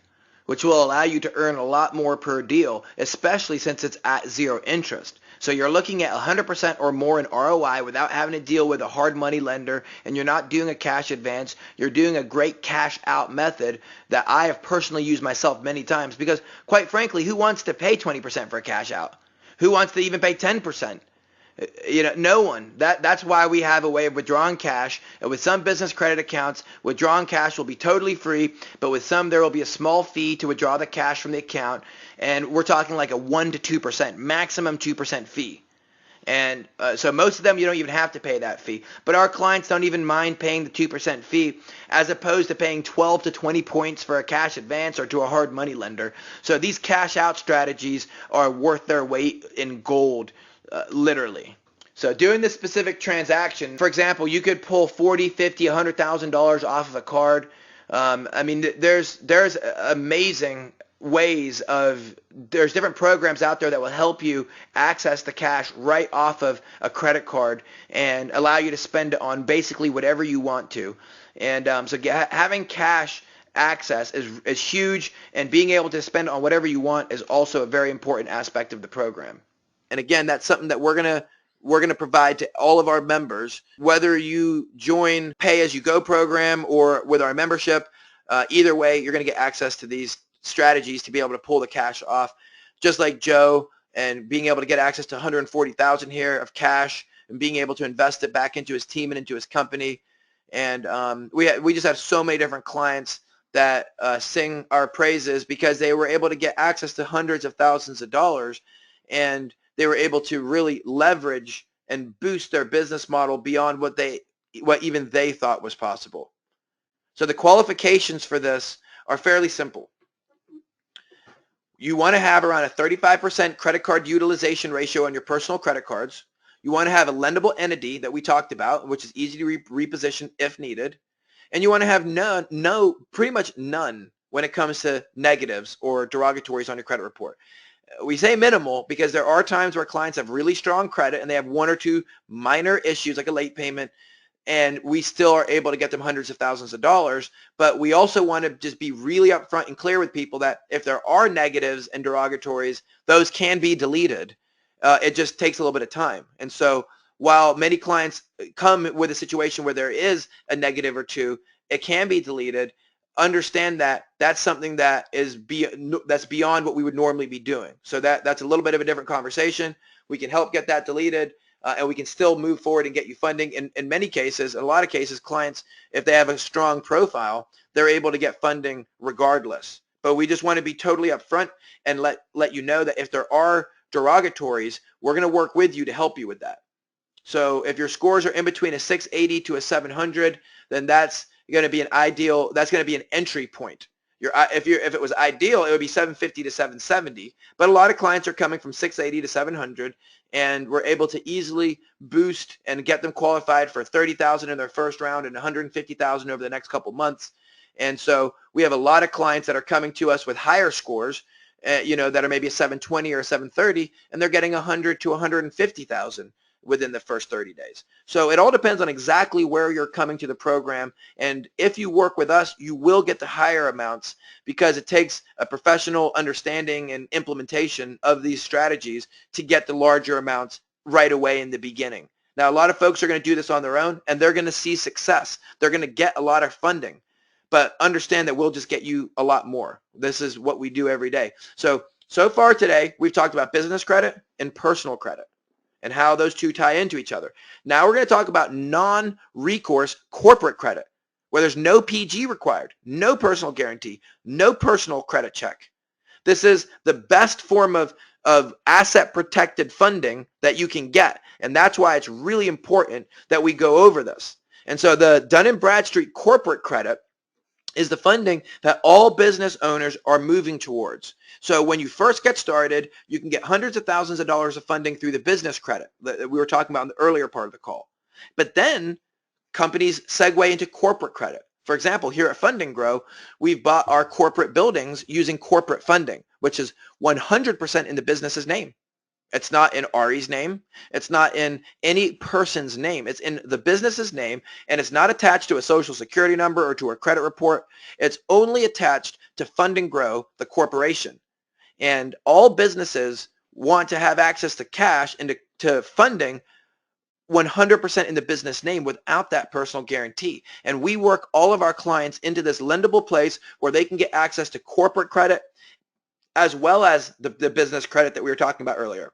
which will allow you to earn a lot more per deal, especially since it's at 0 interest. So you're looking at 100% or more in ROI without having to deal with a hard money lender, and you're not doing a cash advance. You're doing a great cash out method that I have personally used myself many times, because quite frankly, who wants to pay 20% for a cash out? Who wants to even pay 10%? No one. That's why we have a way of withdrawing cash. And with some business credit accounts, withdrawing cash will be totally free, but with some there will be a small fee to withdraw the cash from the account, and we're talking like a 1 to 2%, maximum 2% fee. And so most of them you don't even have to pay that fee. But our clients don't even mind paying the 2% fee, as opposed to paying 12 to 20 points for a cash advance or to a hard money lender. So these cash out strategies are worth their weight in gold. Literally. So doing this specific transaction, for example, you could pull $40,000, $50,000, $100,000 off of a card. There's amazing ways there's different programs out there that will help you access the cash right off of a credit card and allow you to spend it on basically whatever you want to. And having cash access is huge, and being able to spend on whatever you want is also a very important aspect of the program. And again, that's something that we're gonna provide to all of our members, whether you join pay-as-you-go program or with our membership. Either way, you're gonna get access to these strategies to be able to pull the cash off, just like Joe, and being able to get access to $140,000 here of cash and being able to invest it back into his team and into his company. And we just have so many different clients that sing our praises because they were able to get access to hundreds of thousands of dollars, and they were able to really leverage and boost their business model beyond what even they thought was possible. So the qualifications for this are fairly simple. You want to have around a 35% credit card utilization ratio on your personal credit cards. You want to have a lendable entity that we talked about, which is easy to reposition if needed. And you want to have pretty much none when it comes to negatives or derogatories on your credit report. We say minimal because there are times where clients have really strong credit and they have 1 or 2 minor issues like a late payment, and we still are able to get them hundreds of thousands of dollars. But we also want to just be really upfront and clear with people that if there are negatives and derogatories, those can be deleted. It just takes a little bit of time. And so while many clients come with a situation where there is a negative or 2, it can be deleted. Understand that that's something that that's beyond what we would normally be doing. So that's a little bit of a different conversation. We can help get that deleted. and we can still move forward and get you funding. In many cases, in a lot of cases, clients, if they have a strong profile, they're able to get funding regardless. But we just want to be totally upfront and let you know that if there are derogatories, we're going to work with you to help you with that. So if your scores are in between a 680 to a 700, then that's going to be an ideal, that's going to be an entry point. If it was ideal, it would be 750 to 770, but a lot of clients are coming from 680 to 700, and we're able to easily boost and get them qualified for 30,000 in their first round and 150,000 over the next couple months. And so we have a lot of clients that are coming to us with higher scores, that are maybe a 720 or a 730, and they're getting 100 to 150,000 within the first 30 days. So it all depends on exactly where you're coming to the program. And if you work with us, you will get the higher amounts, because it takes a professional understanding and implementation of these strategies to get the larger amounts right away in the beginning. Now, a lot of folks are going to do this on their own, and they're going to see success. They're going to get a lot of funding. But understand that we'll just get you a lot more. This is what we do every day. So far today, we've talked about business credit and personal credit and how those two tie into each other. Now we're going to talk about non-recourse corporate credit, where there's no PG required, no personal guarantee, no personal credit check. This is the best form of asset protected funding that you can get. And that's why it's really important that we go over this. And so the Dun and Bradstreet corporate credit is the funding that all business owners are moving towards. So when you first get started, you can get hundreds of thousands of dollars of funding through the business credit that we were talking about in the earlier part of the call. But then companies segue into corporate credit. For example, here at Fund&Grow, we've bought our corporate buildings using corporate funding, which is 100% in the business's name. It's not in Ari's name. It's not in any person's name. It's in the business's name, and it's not attached to a social security number or to a credit report. It's only attached to Fund&Grow, the corporation. And all businesses want to have access to cash and to funding 100% in the business name without that personal guarantee. And we work all of our clients into this lendable place where they can get access to corporate credit as well as the business credit that we were talking about earlier.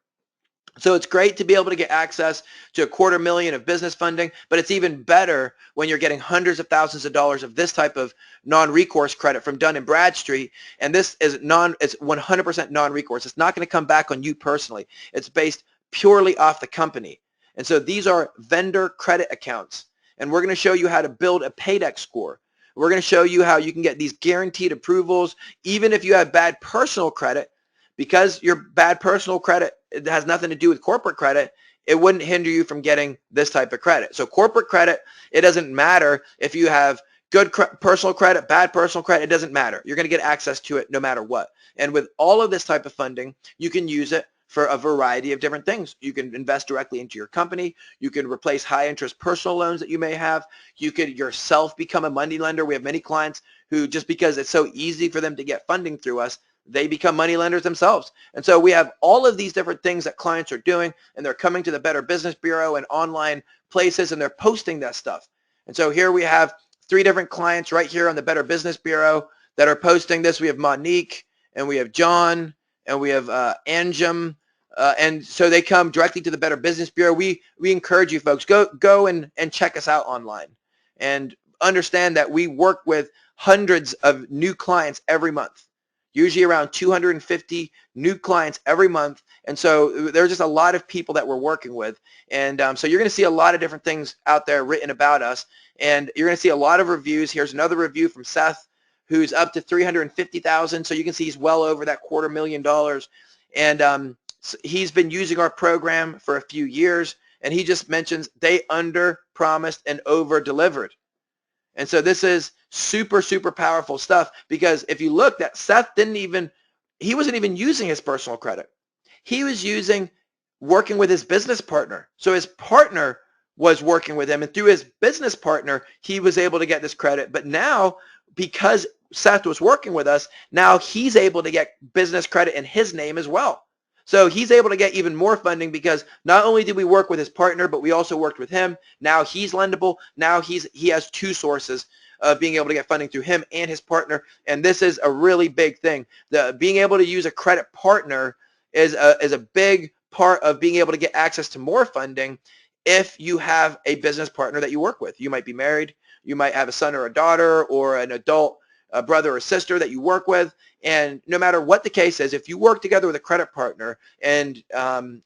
So it's great to be able to get access to $250,000 of business funding, but it's even better when you're getting hundreds of thousands of dollars of this type of non-recourse credit from Dun and Bradstreet. And this is it's 100% non-recourse. It's not going to come back on you personally. It's based purely off the company. And so these are vendor credit accounts. And we're going to show you how to build a paydex score. We're going to show you how you can get these guaranteed approvals, even if you have bad personal credit. Because your bad personal credit, it has nothing to do with corporate credit, it wouldn't hinder you from getting this type of credit. So corporate credit, it doesn't matter if you have good personal credit, bad personal credit, it doesn't matter. You're going to get access to it no matter what. And with all of this type of funding, you can use it for a variety of different things. You can invest directly into your company. You can replace high interest personal loans that you may have. You could yourself become a money lender. We have many clients who, just because it's so easy for them to get funding through us, they become money lenders themselves. And so we have all of these different things that clients are doing, and they're coming to the Better Business Bureau and online places, and they're posting that stuff. And so here we have 3 different clients right here on the Better Business Bureau that are posting this. We have Monique, and we have John, and we have Anjum. And so they come directly to the Better Business Bureau. We encourage you folks, go and check us out online, and understand that we work with hundreds of new clients every month. Usually around 250 new clients every month. And so there's just a lot of people that we're working with. And so you're going to see a lot of different things out there written about us. And you're going to see a lot of reviews. Here's another review from Seth, who's up to 350,000. So you can see he's well over that $250,000. And he's been using our program for a few years. And he just mentions they under promised and over delivered. And so this is super, super powerful stuff, because if you look, that Seth he wasn't even using his personal credit. He was working with his business partner. So his partner was working with him, and through his business partner, he was able to get this credit. But now, because Seth was working with us, now he's able to get business credit in his name as well. So he's able to get even more funding, because not only did we work with his partner, but we also worked with him. Now he's lendable. Now he has 2 sources of being able to get funding through him and his partner. And this is a really big thing. Being able to use a credit partner is a big part of being able to get access to more funding if you have a business partner that you work with. You might be married, you might have a son or a daughter or an adult a brother or sister that you work with, and no matter what the case is, if you work together with a credit partner and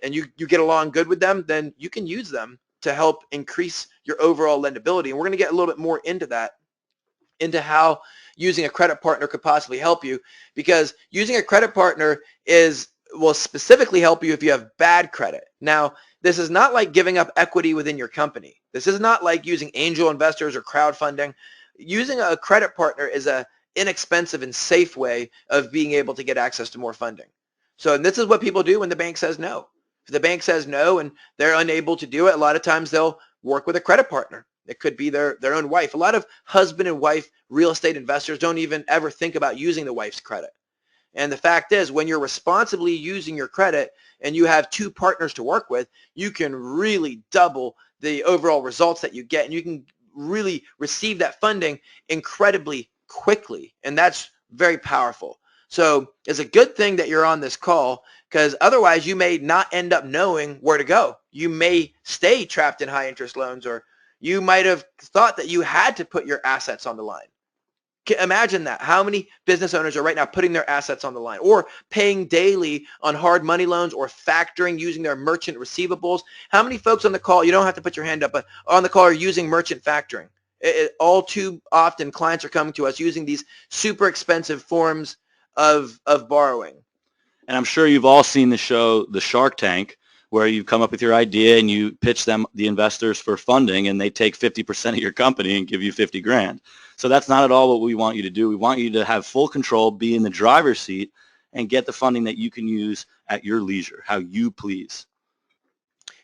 you get along good with them, then you can use them to help increase your overall lendability. And we're going to get a little bit more into that, into how using a credit partner could possibly help you, because using a credit partner will specifically help you if you have bad credit. Now, this is not like giving up equity within your company. This is not like using angel investors or crowdfunding. Using a credit partner is a inexpensive and safe way of being able to get access to more funding. So, and this is what people do when the bank says no. If the bank says no and they're unable to do it, a lot of times they'll work with a credit partner. It could be their own wife. A lot of husband and wife real estate investors don't even ever think about using the wife's credit. And the fact is, when you're responsibly using your credit and you have two partners to work with, you can really double the overall results that you get, and you can really receive that funding incredibly quickly, and that's very powerful. So it's a good thing that you're on this call, because otherwise you may not end up knowing where to go. You may stay trapped in high interest loans, or you might have thought that you had to put your assets on the line. Imagine that. How many business owners are right now putting their assets on the line, or paying daily on hard money loans, or factoring using their merchant receivables? How many folks on the call, you don't have to put your hand up, but on the call are using merchant factoring? All too often clients are coming to us using these super expensive forms of borrowing. And I'm sure you've all seen the show, The Shark Tank, where you come up with your idea and you pitch them, the investors, for funding, and they take 50% of your company and give you 50 grand. So that's not at all what we want you to do. We want you to have full control, be in the driver's seat, and get the funding that you can use at your leisure, how you please.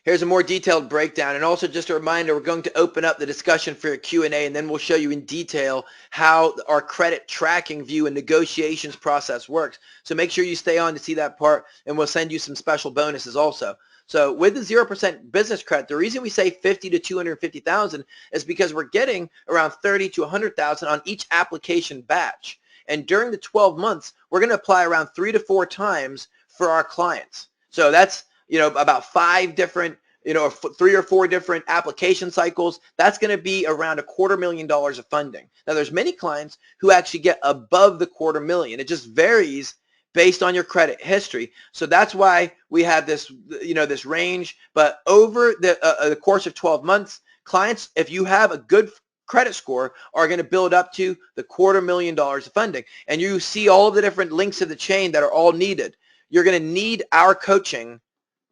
Here's a more detailed breakdown, and also just a reminder, we're going to open up the discussion for a Q&A, and then we'll show you in detail how our credit tracking view and negotiations process works. So make sure you stay on to see that part, and we'll send you some special bonuses also. So with the 0% business credit, the reason we say 50 to 250,000 is because we're getting around 30 to 100,000 on each application batch. And during the 12 months, we're going to apply around 3 to 4 times for our clients. So that's, about 5 different, 3 or 4 different application cycles. That's going to be around $250,000 of funding. Now, there's many clients who actually get above the $250,000. It just varies based on your credit history. So that's why we have this, this range. But over the course of 12 months, clients, if you have a good credit score, are going to build up to the $250,000 of funding. And you see all of the different links of the chain that are all needed. You're going to need our coaching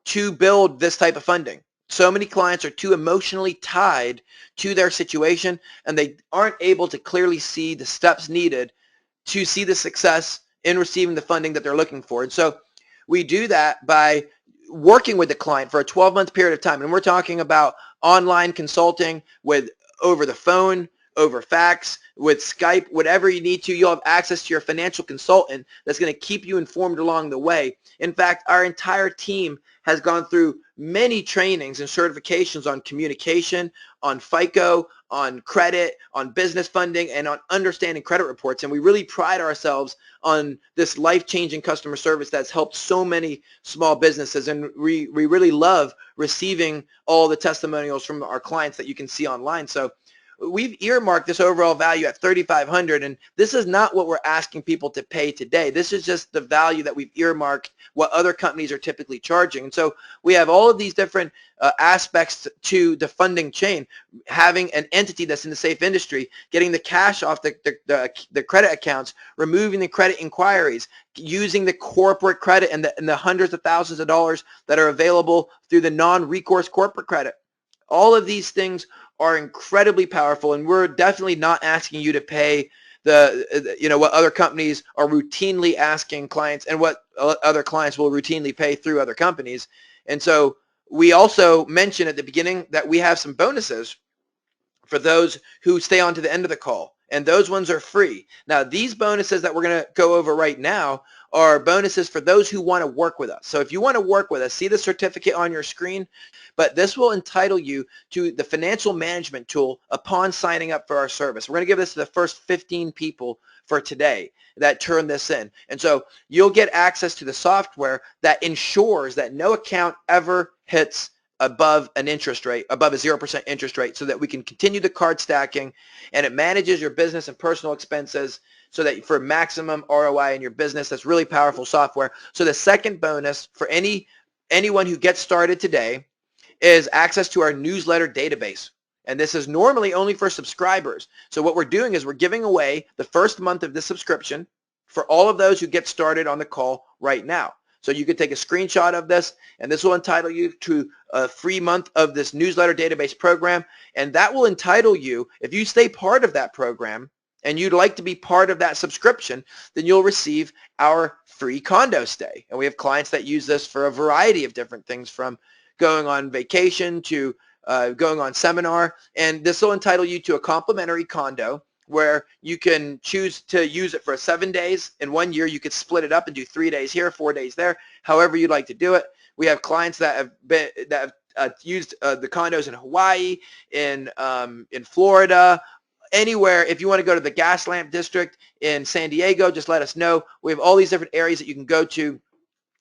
to build this type of funding. So many clients are too emotionally tied to their situation, and they aren't able to clearly see the steps needed to see the success in receiving the funding that they're looking for. And so we do that by working with the client for a 12-month period of time. And we're talking about online consulting with over the phone, over fax, with Skype, whatever you need to. You'll have access to your financial consultant that's going to keep you informed along the way. In fact, our entire team has gone through many trainings and certifications on communication, on FICO, on credit, on business funding, and on understanding credit reports. And we really pride ourselves on this life-changing customer service that's helped so many small businesses. And we really love receiving all the testimonials from our clients that you can see online. So we've earmarked this overall value at $3,500, and this is not what we're asking people to pay today. This is just the value that we've earmarked, what other companies are typically charging. And so we have all of these different aspects to the funding chain, having an entity that's in the safe industry, getting the cash off the credit accounts, removing the credit inquiries, using the corporate credit and the hundreds of thousands of dollars that are available through the non-recourse corporate credit. All of these things are incredibly powerful, and we're definitely not asking you to pay what other companies are routinely asking clients, and what other clients will routinely pay through other companies. And so we also mentioned at the beginning that we have some bonuses for those who stay on to the end of the call. and those ones are free. Now, these bonuses that we're going to go over right now are bonuses for those who want to work with us. So if you want to work with us, see the certificate on your screen, but this will entitle you to the financial management tool upon signing up for our service. We're going to give this to the first 15 people for today that turn this in. And so you'll get access to the software that ensures that no account ever hits above an interest rate, above a 0% interest rate, so that we can continue the card stacking, and it manages your business and personal expenses so that for maximum ROI in your business. That's really powerful software. So the second bonus for anyone who gets started today is access to our newsletter database. And this is normally only for subscribers. So what we're doing is we're giving away the first month of this subscription for all of those who get started on the call right now. So you could take a screenshot of this, and this will entitle you to a free month of this newsletter database program. And that will entitle you, if you stay part of that program and you'd like to be part of that subscription, then you'll receive our free condo stay. And we have clients that use this for a variety of different things, from going on vacation to going on seminar. And this will entitle you to a complimentary condo where you can choose to use it for 7 days. In 1 year, you could split it up and do 3 days here, 4 days there, however you'd like to do it. We have clients that have used the condos in Hawaii, in Florida, anywhere. If you want to go to the gas lamp district in San Diego, just let us know. We have all these different areas that you can go to.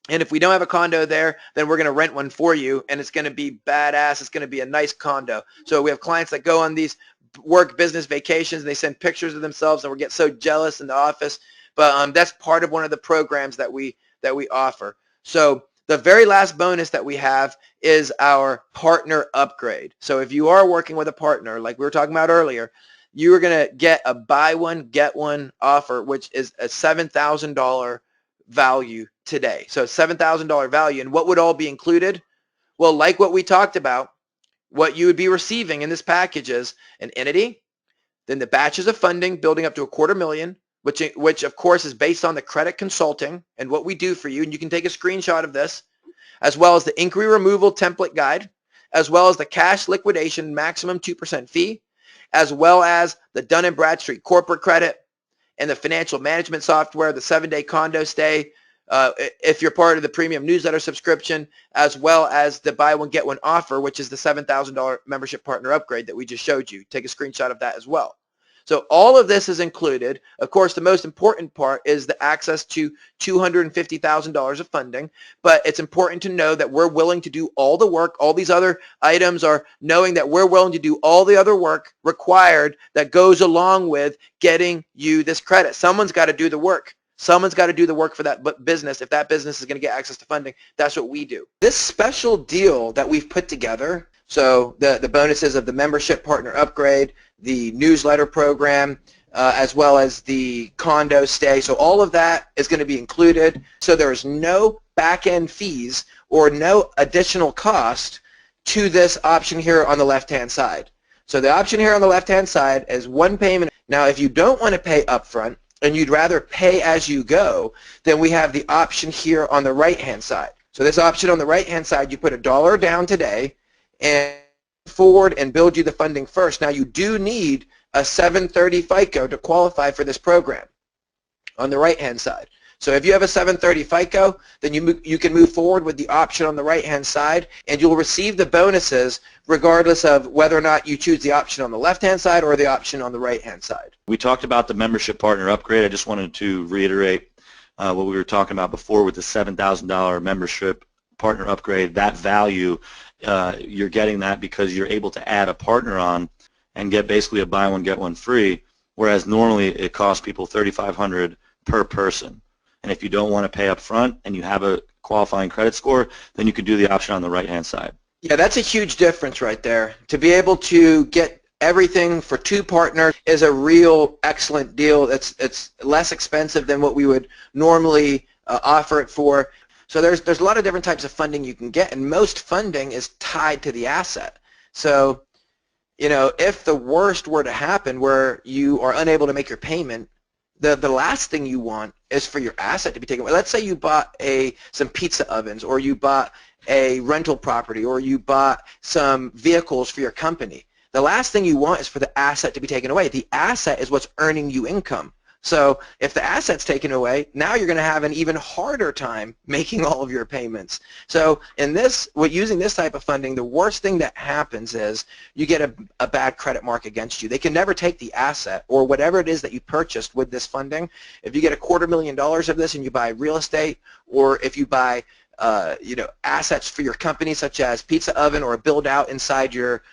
And if we don't have a condo there, then we're going to rent one for you, and it's going to be badass. It's going to be a nice condo. So we have clients that go on these work business vacations, and they send pictures of themselves, and we get so jealous in the office. But that's part of one of the programs that we offer. So the very last bonus that we have is our partner upgrade. So if you are working with a partner, like we were talking about earlier, you are going to get a buy one, get one offer, which is a $7,000 value today. So $7,000 value. And what would all be included? Well, like what we talked about, what you would be receiving in this package is an entity, then the batches of funding building up to $250,000, which of course is based on the credit consulting and what we do for you. And you can take a screenshot of this, as well as the inquiry removal template guide, as well as the cash liquidation maximum 2% fee, as well as the Dun and Bradstreet corporate credit and the financial management software, the 7-day condo stay, if you're part of the premium newsletter subscription, as well as the buy one, get one offer, which is the $7,000 membership partner upgrade that we just showed you. Take a screenshot of that as well. So all of this is included. Of course, the most important part is the access to $250,000 of funding, but it's important to know that we're willing to do all the work. All these other items are knowing that we're willing to do all the other work required that goes along with getting you this credit. Someone's got to do the work. Someone's got to do the work for that business. If that business is going to get access to funding, that's what we do. This special deal that we've put together, so the bonuses of the membership partner upgrade, the newsletter program, as well as the condo stay. So all of that is going to be included. So there's no back-end fees or no additional cost to this option here on the left-hand side. So the option here on the left-hand side is one payment. Now, if you don't want to pay upfront and you'd rather pay as you go, then we have the option here on the right-hand side. So this option on the right-hand side, you put $1 down today and forward and build you the funding first. Now, you do need a 730 FICO to qualify for this program on the right-hand side. So if you have a 730 FICO, then you can move forward with the option on the right-hand side, and you'll receive the bonuses regardless of whether or not you choose the option on the left-hand side or the option on the right-hand side. We talked about the membership partner upgrade. I just wanted to reiterate what we were talking about before with the $7,000 membership partner upgrade. That value, you're getting that because you're able to add a partner on and get basically a buy one, get one free, whereas normally it costs people $3,500 per person. And if you don't want to pay up front and you have a qualifying credit score, then you could do the option on the right-hand side. Yeah, that's a huge difference right there. To be able to get everything for two partners is a real excellent deal. It's less expensive than what we would normally offer it for. So there's a lot of different types of funding you can get, and most funding is tied to the asset. So, you know, if the worst were to happen where you are unable to make your payment, the last thing you want is for your asset to be taken away. Let's say you bought some pizza ovens, or you bought a rental property, or you bought some vehicles for your company. the last thing you want is for the asset to be taken away. The asset is what's earning you income. So if the asset's taken away, now you're going to have an even harder time making all of your payments. So in this, using this type of funding, the worst thing that happens is you get a bad credit mark against you. They can never take the asset or whatever it is that you purchased with this funding. If you get $250,000 of this and you buy real estate, or if you buy assets for your company such as pizza oven or a build out inside your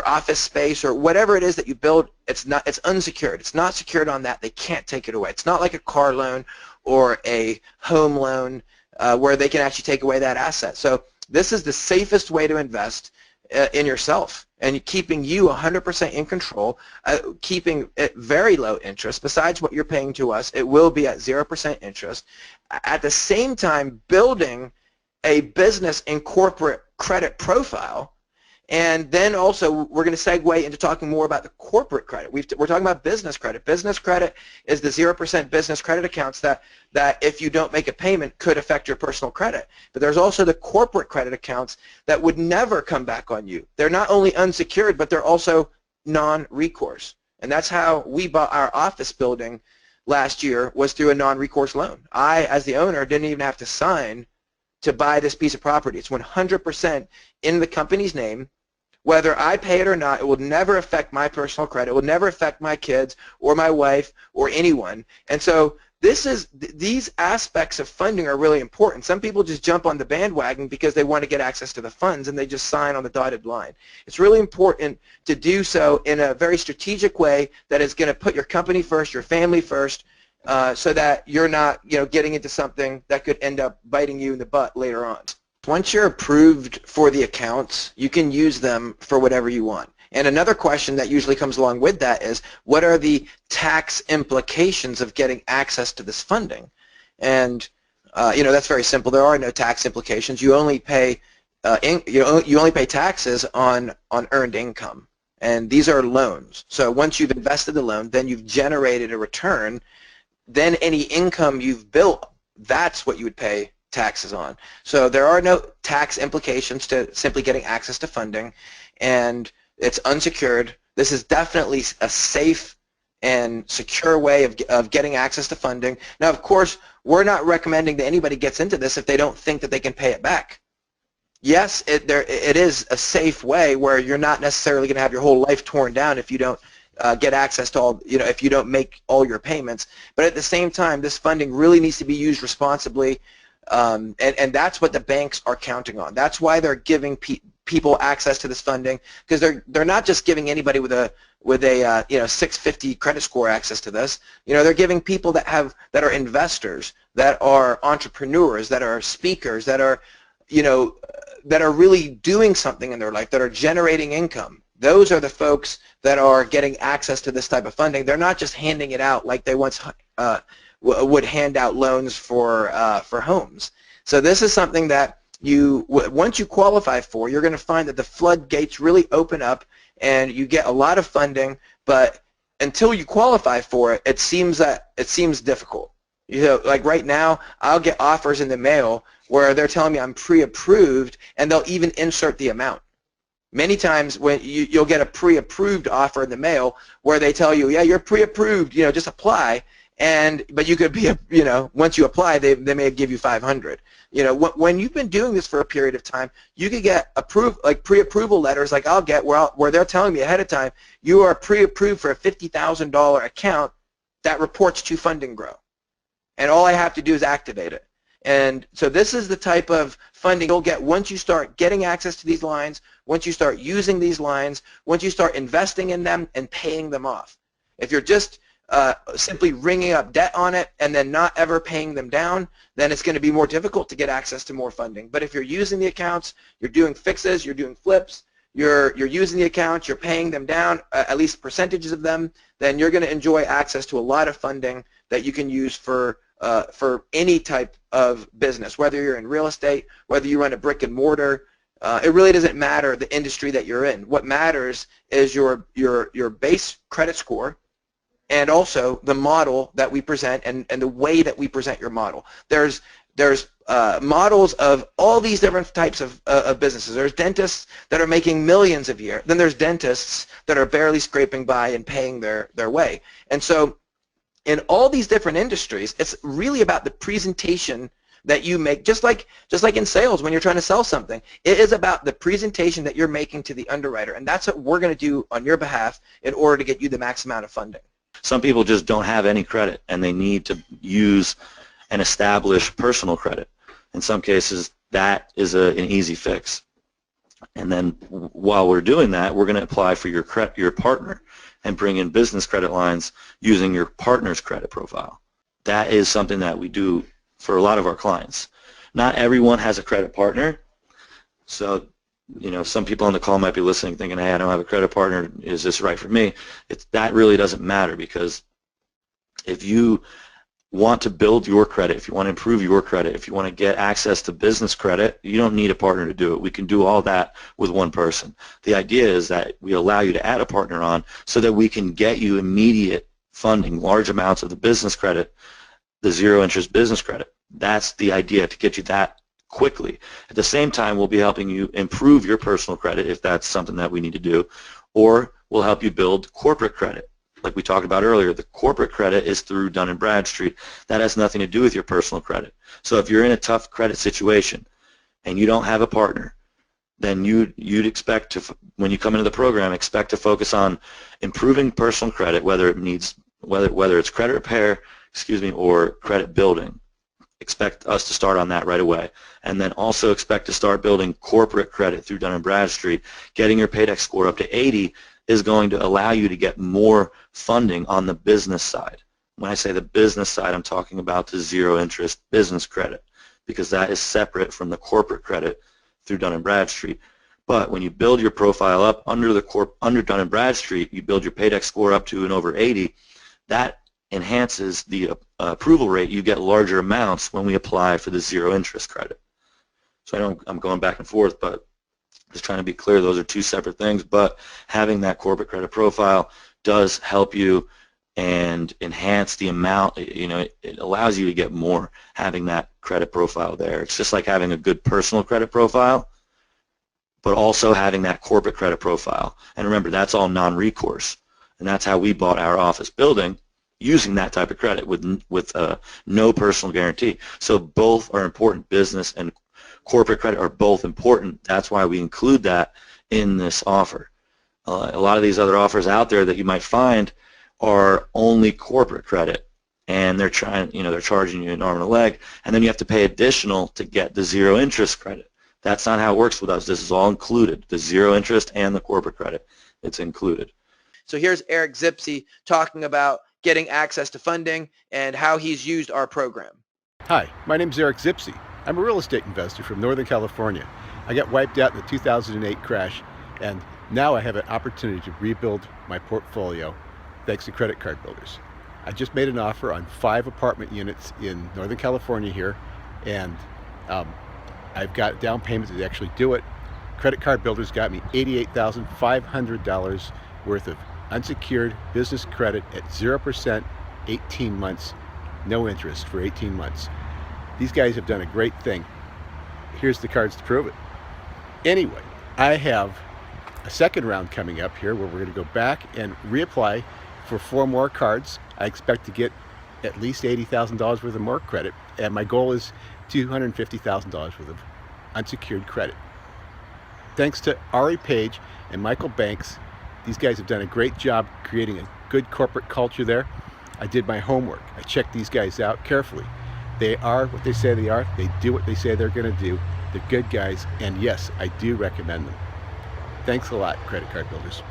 office space or whatever it is that you build, it's unsecured. It's not secured on that. They can't take it away. It's not like a car loan or a home loan where they can actually take away that asset. So this is the safest way to invest in yourself and keeping you 100% in control, keeping it very low interest. Besides what you're paying to us, it will be at 0% interest. At the same time, building a business and corporate credit profile. And then also we're going to segue into talking more about the corporate credit. We're talking about business credit. Business credit is the 0% business credit accounts that if you don't make a payment could affect your personal credit. But there's also the corporate credit accounts that would never come back on you. They're not only unsecured, but they're also non-recourse. And that's how we bought our office building last year, was through a non-recourse loan. I, as the owner, didn't even have to sign to buy this piece of property. It's 100% in the company's name. Whether I pay it or not, it will never affect my personal credit. It will never affect my kids or my wife or anyone. And so these aspects of funding are really important. Some people just jump on the bandwagon because they want to get access to the funds and they just sign on the dotted line. It's really important to do so in a very strategic way that is going to put your company first, your family first, so that you're not getting into something that could end up biting you in the butt later on. Once you're approved for the accounts, you can use them for whatever you want. And another question that usually comes along with that is, what are the tax implications of getting access to this funding? And that's very simple. There are no tax implications. You only pay you only pay taxes on earned income, and these are loans. So once you've invested the loan, then you've generated a return. Then any income you've built, that's what you would pay taxes on. So there are no tax implications to simply getting access to funding, and it's unsecured. This is definitely a safe and secure way of getting access to funding. Now, of course, we're not recommending that anybody gets into this if they don't think that they can pay it back. Yes, it is a safe way where you're not necessarily going to have your whole life torn down if you don't get access to all, if you don't make all your payments. But at the same time, this funding really needs to be used responsibly. And that's what the banks are counting on. That's why they're giving people access to this funding, because they're not just giving anybody with a 650 credit score access to this. They're giving people that are investors, that are entrepreneurs, that are speakers, that are that are really doing something in their life, that are generating income. Those are the folks that are getting access to this type of funding. They're not just handing it out like they once would hand out loans for homes. So this is something that once you qualify for, you're going to find that the floodgates really open up and you get a lot of funding, but until you qualify for it, it seems difficult. Like right now, I'll get offers in the mail where they're telling me I'm pre-approved, and they'll even insert the amount. Many times when you'll get a pre-approved offer in the mail where they tell you, yeah, you're pre-approved, just apply. But you could be, once you apply, they may give you 500. When you've been doing this for a period of time, you could get pre-approval letters like I'll get where they're telling me ahead of time, you are pre-approved for a $50,000 account that reports to Fund&Grow. And all I have to do is activate it. And so this is the type of funding you'll get once you start getting access to these lines, once you start using these lines, once you start investing in them and paying them off. If you're just simply ringing up debt on it and then not ever paying them down, then it's going to be more difficult to get access to more funding. But if you're using the accounts, you're doing fixes, you're doing flips, you're using the accounts, you're paying them down, at least percentages of them, then you're going to enjoy access to a lot of funding that you can use for any type of business, whether you're in real estate, whether you run a brick and mortar. It really doesn't matter the industry that you're in. What matters is your base credit score, and also the model that we present and the way that we present your model. There's There's models of all these different types of businesses. There's dentists that are making millions a year. Then there's dentists that are barely scraping by and paying their way. And so in all these different industries, it's really about the presentation that you make, just like in sales when you're trying to sell something. It is about the presentation that you're making to the underwriter, and that's what we're going to do on your behalf in order to get you the max amount of funding. Some people just don't have any credit, and they need to use and establish personal credit. In some cases, that is an easy fix. And then while we're doing that, we're going to apply for your partner and bring in business credit lines using your partner's credit profile. That is something that we do for a lot of our clients. Not everyone has a credit partner, so some people on the call might be listening thinking, hey, I don't have a credit partner, is this right for me? That really doesn't matter, because if you want to build your credit, if you want to improve your credit, if you want to get access to business credit, you don't need a partner to do it. We can do all that with one person. The idea is that we allow you to add a partner on so that we can get you immediate funding, large amounts of the business credit, the zero interest business credit. That's the idea, to get you that quickly. At the same time, we'll be helping you improve your personal credit if that's something that we need to do, or we'll help you build corporate credit. Like we talked about earlier, the corporate credit is through Dun and Bradstreet. That has nothing to do with your personal credit. So if you're in a tough credit situation and you don't have a partner, then you'd expect to, when you come into the program, expect to focus on improving personal credit, whether it's credit repair, or credit building. Expect us to start on that right away. And then also expect to start building corporate credit through Dun and Bradstreet. Getting your paydex score up to 80 is going to allow you to get more funding on the business side. When I say the business side, I'm talking about the zero interest business credit, because that is separate from the corporate credit through Dun and Bradstreet. But when you build your profile up under Dun and Bradstreet, you build your paydex score up to and over 80, that enhances the approval rate. You get larger amounts when we apply for the zero interest credit. So I know I'm going back and forth, but just trying to be clear, those are two separate things. But having that corporate credit profile does help you and enhance the amount. It allows you to get more having that credit profile there. It's just like having a good personal credit profile, but also having that corporate credit profile. And remember, that's all non-recourse, and that's how we bought our office building, using that type of credit with no personal guarantee. So both are important. Business and corporate credit are both important. That's why we include that in this offer. A lot of these other offers out there that you might find are only corporate credit, and they're charging you an arm and a leg, and then you have to pay additional to get the zero interest credit. That's not how it works with us. This is all included, the zero interest and the corporate credit. It's included. So here's Eric Zipsey talking about getting access to funding and how he's used our program. Hi, my name is Eric Zipsey. I'm a real estate investor from Northern California. I got wiped out in the 2008 crash, and now I have an opportunity to rebuild my portfolio thanks to credit card builders. I just made an offer on 5 apartment units in Northern California here, and I've got down payment to actually do it. Credit card builders got me $88,500 worth of unsecured business credit at 0%, 18 months, no interest for 18 months. These guys have done a great thing. Here's the cards to prove it. Anyway, I have a second round coming up here where we're going to go back and reapply for 4 more cards. I expect to get at least $80,000 worth of more credit, and my goal is $250,000 worth of unsecured credit. Thanks to Ari Page and Michael Banks, these guys have done a great job creating a good corporate culture there. I did my homework. I checked these guys out carefully. They are what they say they are. They do what they say they're going to do. They're good guys, and yes, I do recommend them. Thanks a lot, credit card builders.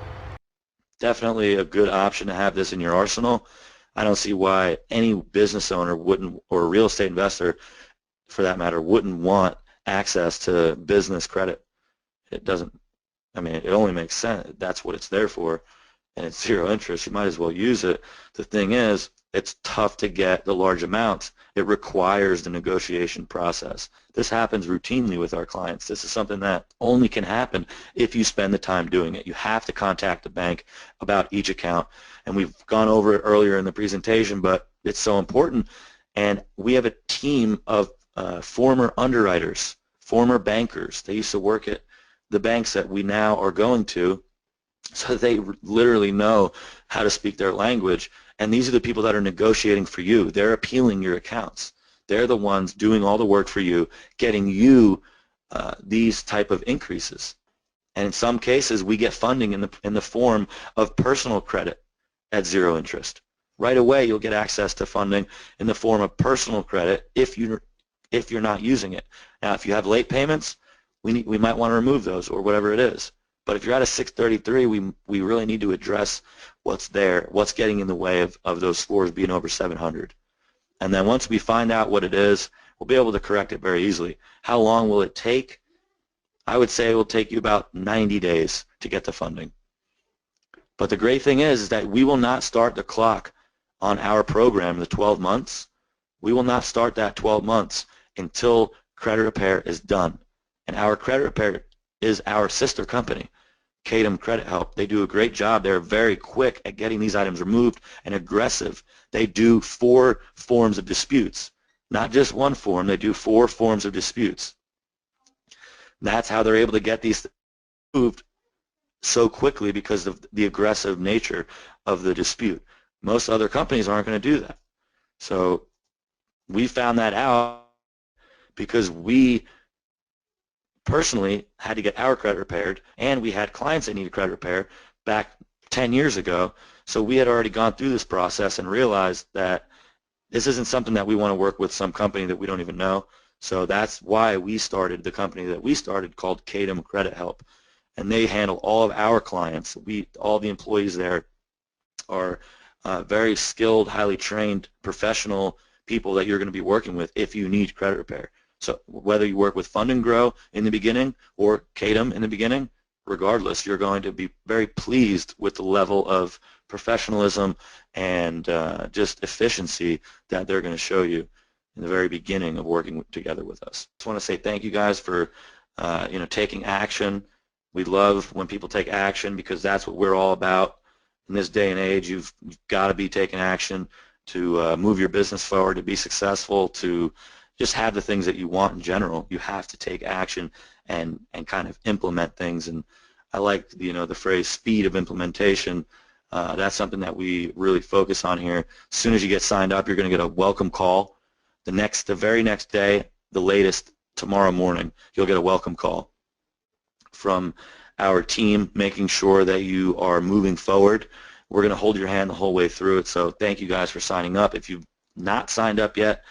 Definitely a good option to have this in your arsenal. I don't see why any business owner wouldn't, or a real estate investor for that matter, wouldn't want access to business credit. It doesn't, it only makes sense. That's what it's there for, and it's zero interest. You might as well use it. The thing is, it's tough to get the large amounts. It requires the negotiation process. This happens routinely with our clients. This is something that only can happen if you spend the time doing it. You have to contact the bank about each account, and we've gone over it earlier in the presentation, but it's so important. And we have a team of former underwriters, former bankers. They used to work at the banks that we now are going to, so they literally know how to speak their language. And these are the people that are negotiating for you. They're appealing your accounts. They're the ones doing all the work for you, getting you these type of increases. And in some cases, we get funding in the form of personal credit at zero interest. Right away, you'll get access to funding in the form of personal credit if you're not using it. Now, if you have late payments, we might want to remove those or whatever it is. But if you're at a 633, we really need to address what's there, what's getting in the way of those scores being over 700. And then once we find out what it is, we'll be able to correct it very easily. How long will it take? I would say it will take you about 90 days to get the funding. But the great thing is that we will not start the clock on our program, the 12 months. We will not start that 12 months until credit repair is done. And our credit repair is our sister company, Kadam Credit Help. They do a great job. They're very quick at getting these items removed and aggressive. They do 4 forms of disputes, not just one form. They do 4 forms of disputes. That's how they're able to get these removed so quickly, because of the aggressive nature of the dispute. Most other companies aren't going to do that. So we found that out because we personally had to get our credit repaired, and we had clients that needed credit repair back 10 years ago. So we had already gone through this process and realized that this isn't something that we want to work with some company that we don't even know. So that's why we started the company that we started called Kadam Credit Help. And they handle all of our clients. All the employees there are very skilled, highly trained, professional people that you're going to be working with if you need credit repair. So whether you work with Fund&Grow in the beginning or Kadam in the beginning, regardless, you're going to be very pleased with the level of professionalism and just efficiency that they're going to show you in the very beginning of working together with us. I just want to say thank you guys for taking action. We love when people take action, because that's what we're all about. In this day and age, you've got to be taking action to move your business forward, to be successful, to just have the things that you want in general. You have to take action and kind of implement things. And I like the phrase speed of implementation. That's something that we really focus on here. As soon as you get signed up, you're going to get a welcome call. The very next day, the latest tomorrow morning, you'll get a welcome call from our team, making sure that you are moving forward. We're going to hold your hand the whole way through it. So thank you guys for signing up. If you've not signed up yet,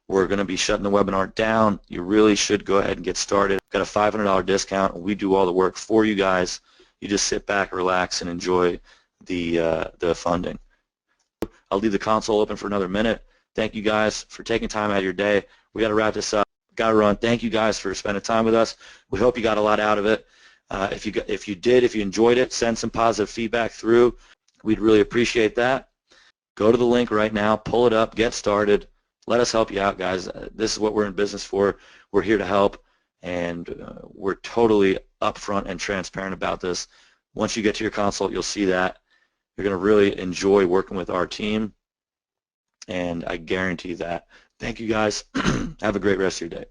we're going to be shutting the webinar down. You really should go ahead and get started. Got a $500 discount. We do all the work for you guys. You just sit back, relax, and enjoy the funding. I'll leave the console open for another minute. Thank you guys for taking time out of your day. We got to wrap this up. Got to run. Thank you guys for spending time with us. We hope you got a lot out of it. If you enjoyed it, send some positive feedback through. We'd really appreciate that. Go to the link right now, pull it up, get started. Let us help you out, guys. This is what we're in business for. We're here to help, and we're totally upfront and transparent about this. Once you get to your consult, you'll see that. You're going to really enjoy working with our team, and I guarantee that. Thank you, guys. Have a great rest of your day.